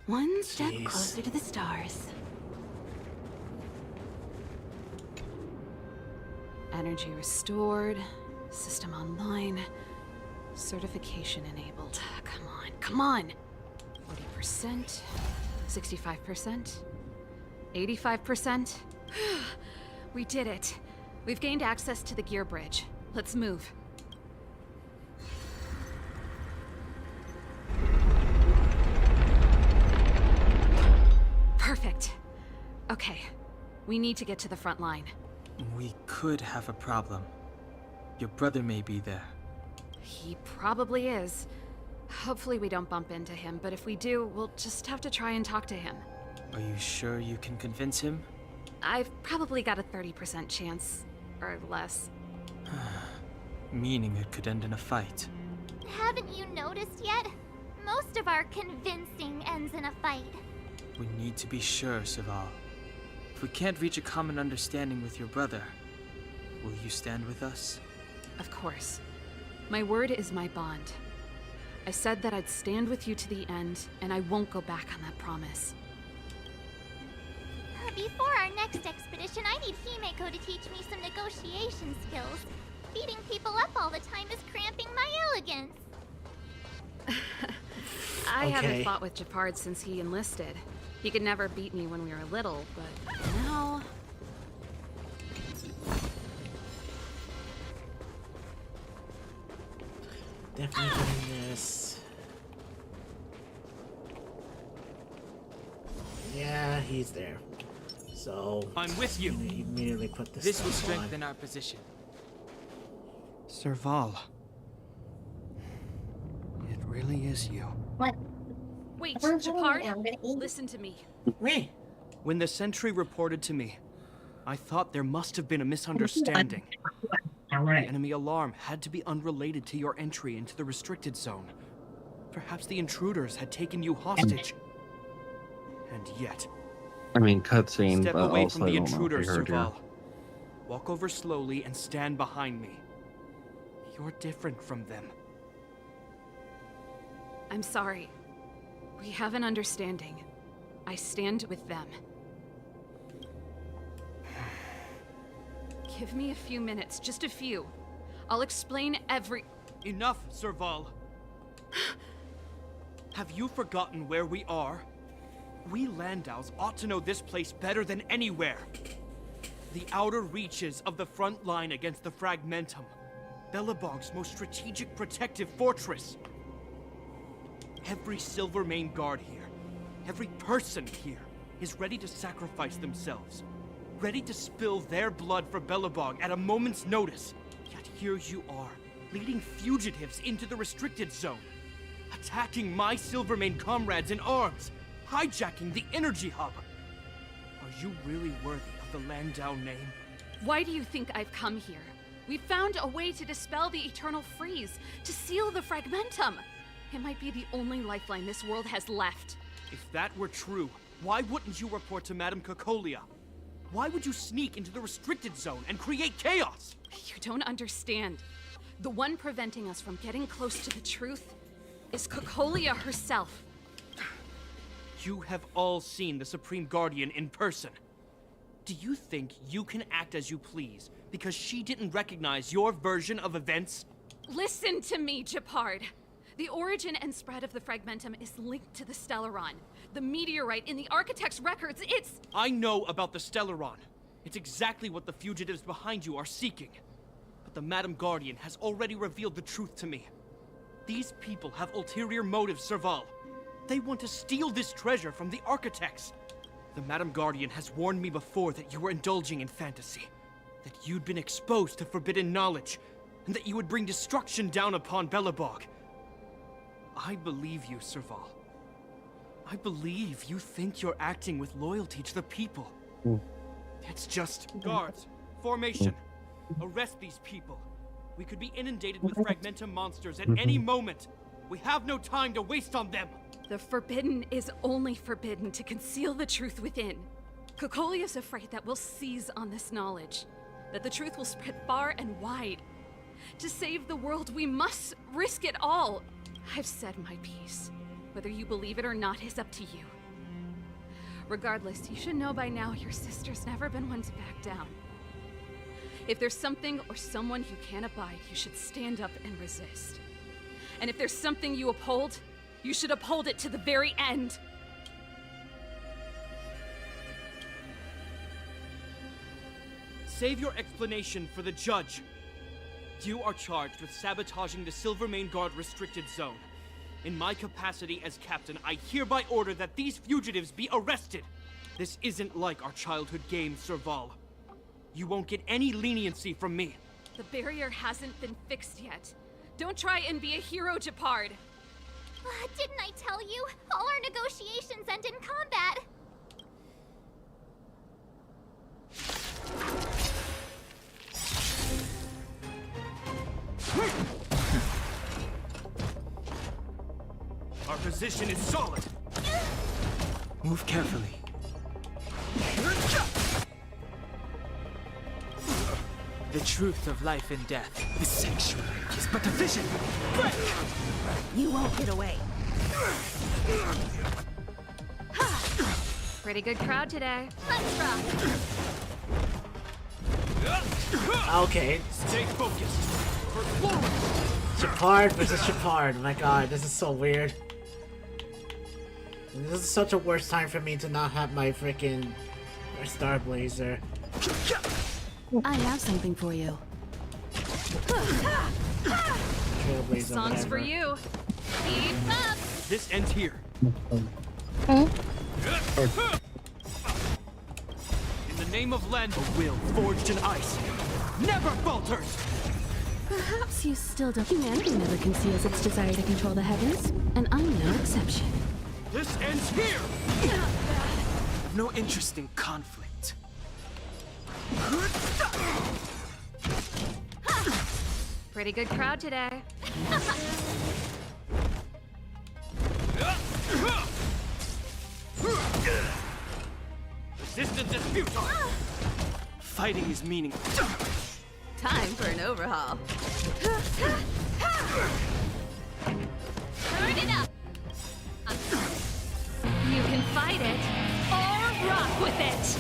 One step closer to the stars. Energy restored. System online. Certification enabled. Come on, come on. 40%. 65%. 85%. We did it. We've gained access to the gear bridge. Let's move. Perfect. Okay. We need to get to the front line. We could have a problem. Your brother may be there. He probably is. Hopefully we don't bump into him, but if we do, we'll just have to try and talk to him. Are you sure you can convince him? I've probably got a 30% chance, or less. Meaning it could end in a fight. Haven't you noticed yet? Most of our convincing ends in a fight. We need to be sure, Saval. If we can't reach a common understanding with your brother, will you stand with us? Of course. My word is my bond. I said that I'd stand with you to the end, and I won't go back on that promise. Before our next expedition, I need Himeko to teach me some negotiation skills. Beating people up all the time is cramping my elegance. I haven't fought with Japard since he enlisted. He could never beat me when we were little, but now... Definitely getting this. Yeah, he's there. So I'm with you. Immediately put this. This will stuff strengthen on. our position. Serval. It really is you. What? Wait, Japard, listen to me. Me? When the sentry reported to me, I thought there must have been a misunderstanding. The enemy alarm had to be unrelated to your entry into the restricted zone. Perhaps the intruders had taken you hostage. And yet... I mean, cutscene, Step but away also from the I don't know if intruders, you heard here. Serval. Walk over slowly and stand behind me. You're different from them. I'm sorry. We have an understanding. I stand with them. Give me a few minutes, just a few. I'll explain every— Enough, Serval. Have you forgotten where we are? We Landaus ought to know this place better than anywhere. The outer reaches of the front line against the Fragmentum. Belobog's most strategic protective fortress. Every Silvermane guard here, every person here, is ready to sacrifice themselves. Ready to spill their blood for Belobog at a moment's notice. Yet here you are, leading fugitives into the restricted zone. Attacking my Silvermane comrades in arms. Hijacking the energy hub. Are you really worthy of the Landau name? Why do you think I've come here? We found a way to dispel the eternal freeze, to seal the Fragmentum. It might be the only lifeline this world has left. If that were true, why wouldn't you report to Madame Cocolia? Why would you sneak into the restricted zone and create chaos? You don't understand. The one preventing us from getting close to the truth is Cocolia herself. You have all seen the Supreme Guardian in person. Do you think you can act as you please because she didn't recognize your version of events? Listen to me, Gepard. The origin and spread of the Fragmentum is linked to the Stellaron. The meteorite in the Architect's records, it's— I know about the Stellaron. It's exactly what the fugitives behind you are seeking. But the Madam Guardian has already revealed the truth to me. These people have ulterior motives, Serval. They want to steal this treasure from the Architects. The Madam Guardian has warned me before that you were indulging in fantasy. That you'd been exposed to forbidden knowledge. And that you would bring destruction down upon Belobog. I believe you, Serval. I believe you think you're acting with loyalty to the people. It's just— Guards, formation. Arrest these people. We could be inundated with Fragmentum monsters at any moment. We have no time to waste on them. The forbidden is only forbidden to conceal the truth within. Cocolia's afraid that we'll seize on this knowledge. That the truth will spread far and wide. To save the world, we must risk it all. I've said my piece. Whether you believe it or not is up to you. Regardless, you should know by now your sister's never been one to back down. If there's something or someone you can't abide, you should stand up and resist. And if there's something you uphold, you should uphold it to the very end. Save your explanation for the judge. You are charged with sabotaging the Silvermane Guard restricted zone. In my capacity as captain, I hereby order that these fugitives be arrested. This isn't like our childhood game, Serval. You won't get any leniency from me. The barrier hasn't been fixed yet. Don't try and be a hero, Gepard. Didn't I tell you? All our negotiations end in combat. Our position is solid. Move carefully. The truth of life and death. The sanctuary is but a vision. Break! You won't get away. Pretty good crowd today. Let's rock. Okay. Stay focused. Gepard versus Gepard. My god, this is so weird. This is such a worst time for me to not have my freaking Star Blazer. I have something for you. Trailblazer, Songs whatever. for you. Keep up. This ends here. In the name of Land, a will forged in ice never falters. Perhaps you still don't. Humanity never conceals its desire to control the heavens, and I'm no exception. This ends here. I've no interest in conflict. Pretty good crowd today. Resistance is futile. Fighting is meaningless. Time for an overhaul. Turn it up! You can fight it, or rock with it!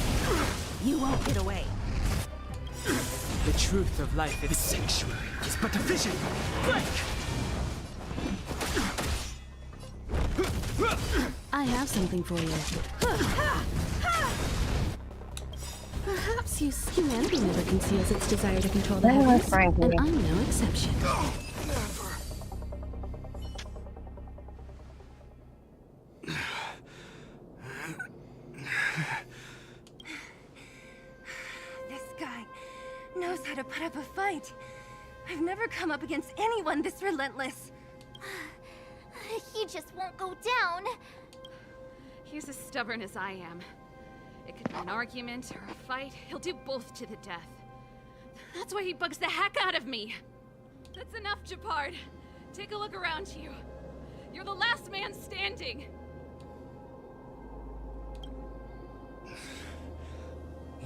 You won't get away. The truth of life is sanctuary is but a vision. Break! I have something for you. Perhaps humanity never conceals its desire to control the heavens, and I'm no exception. This guy knows how to put up a fight. I've never come up against anyone this relentless. He just won't go down. He's as stubborn as I am. It could be an argument or a fight. He'll do both to the death. That's why he bugs the heck out of me. That's enough, Japard. Take a look around you. You're the last man standing.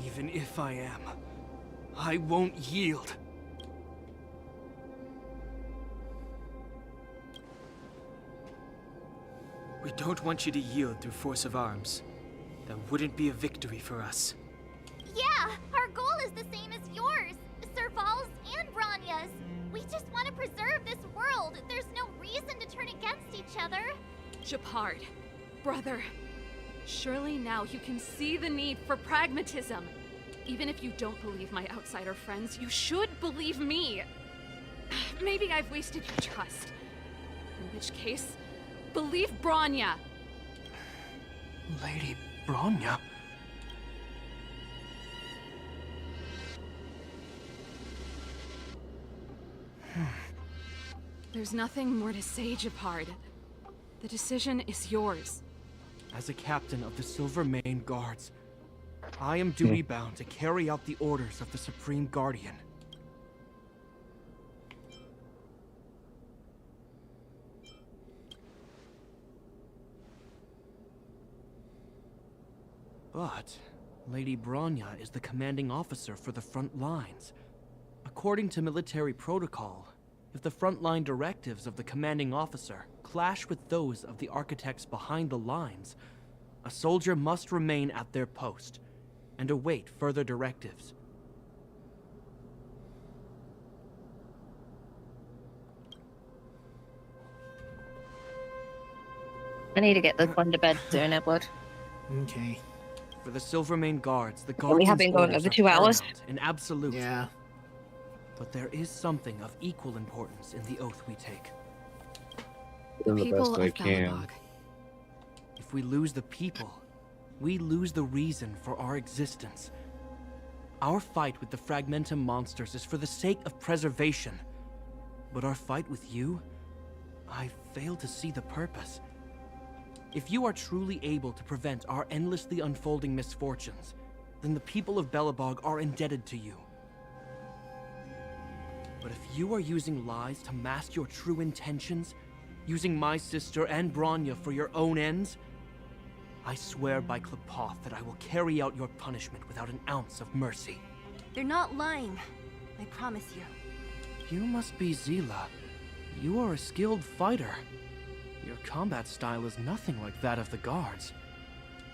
Even if I am, I won't yield. We don't want you to yield through force of arms. That wouldn't be a victory for us. Yeah, our goal is the same as yours, Serval's and Bronya's. We just want to preserve this world. There's no reason to turn against each other. Japard, brother, surely now you can see the need for pragmatism. Even if you don't believe my outsider friends, you should believe me. Maybe I've wasted your trust. In which case, believe Bronya. Lady Bronya? There's nothing more to say, Japard. The decision is yours. As a captain of the Silvermane Guards, I am duty-bound to carry out the orders of the Supreme Guardian. But Lady Bronya is the commanding officer for the front lines. According to military protocol, if the frontline directives of the commanding officer clash with those of the architects behind the lines, a soldier must remain at their post and await further directives. I need to get this one to bed soon, Edward. Okay. For the Silvermane Guards, the We Guardian's have been going orders over are 2 hours. paramount and absolute. Yeah. But there is something of equal importance in the oath we take. Do the People best I of can. Balabog. If we lose the people, we lose the reason for our existence. Our fight with the Fragmentum monsters is for the sake of preservation. But our fight with you, I fail to see the purpose. If you are truly able to prevent our endlessly unfolding misfortunes, then the people of Belobog are indebted to you. But if you are using lies to mask your true intentions, using my sister and Bronya for your own ends, I swear by Klepoth that I will carry out your punishment without an ounce of mercy. They're not lying. I promise you. You must be Zila. You are a skilled fighter. Your combat style is nothing like that of the guards.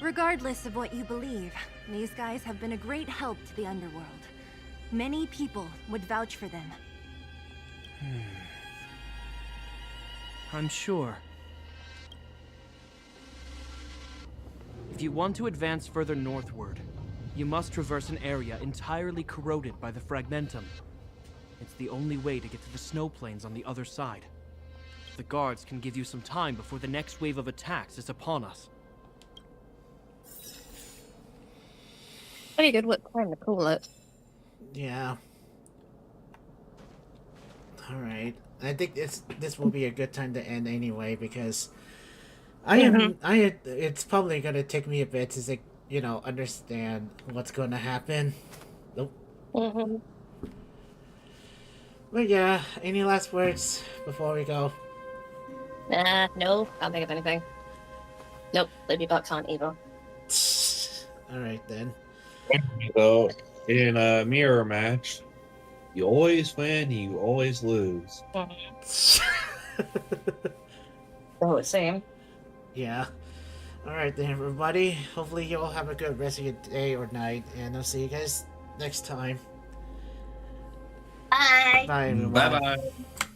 Regardless of what you believe, these guys have been a great help to the underworld. Many people would vouch for them. I'm sure. If you want to advance further northward, you must traverse an area entirely corroded by the Fragmentum. It's the only way to get to the snow plains on the other side. The guards can give you some time before the next wave of attacks is upon us. Pretty good what time to call it. Yeah. Alright. I think this will be a good time to end anyway, because it's probably gonna take me a bit to understand what's gonna happen. Nope. But yeah, any last words before we go? No, can't think of anything. Nope, Lady Bucks aren't either. Alright then. So, in a mirror match, You always win, you always lose. Oh, same. Yeah. Alright then, everybody. Hopefully you all have a good rest of your day or night, and I'll see you guys next time. Bye. Bye, everybody. Bye-bye.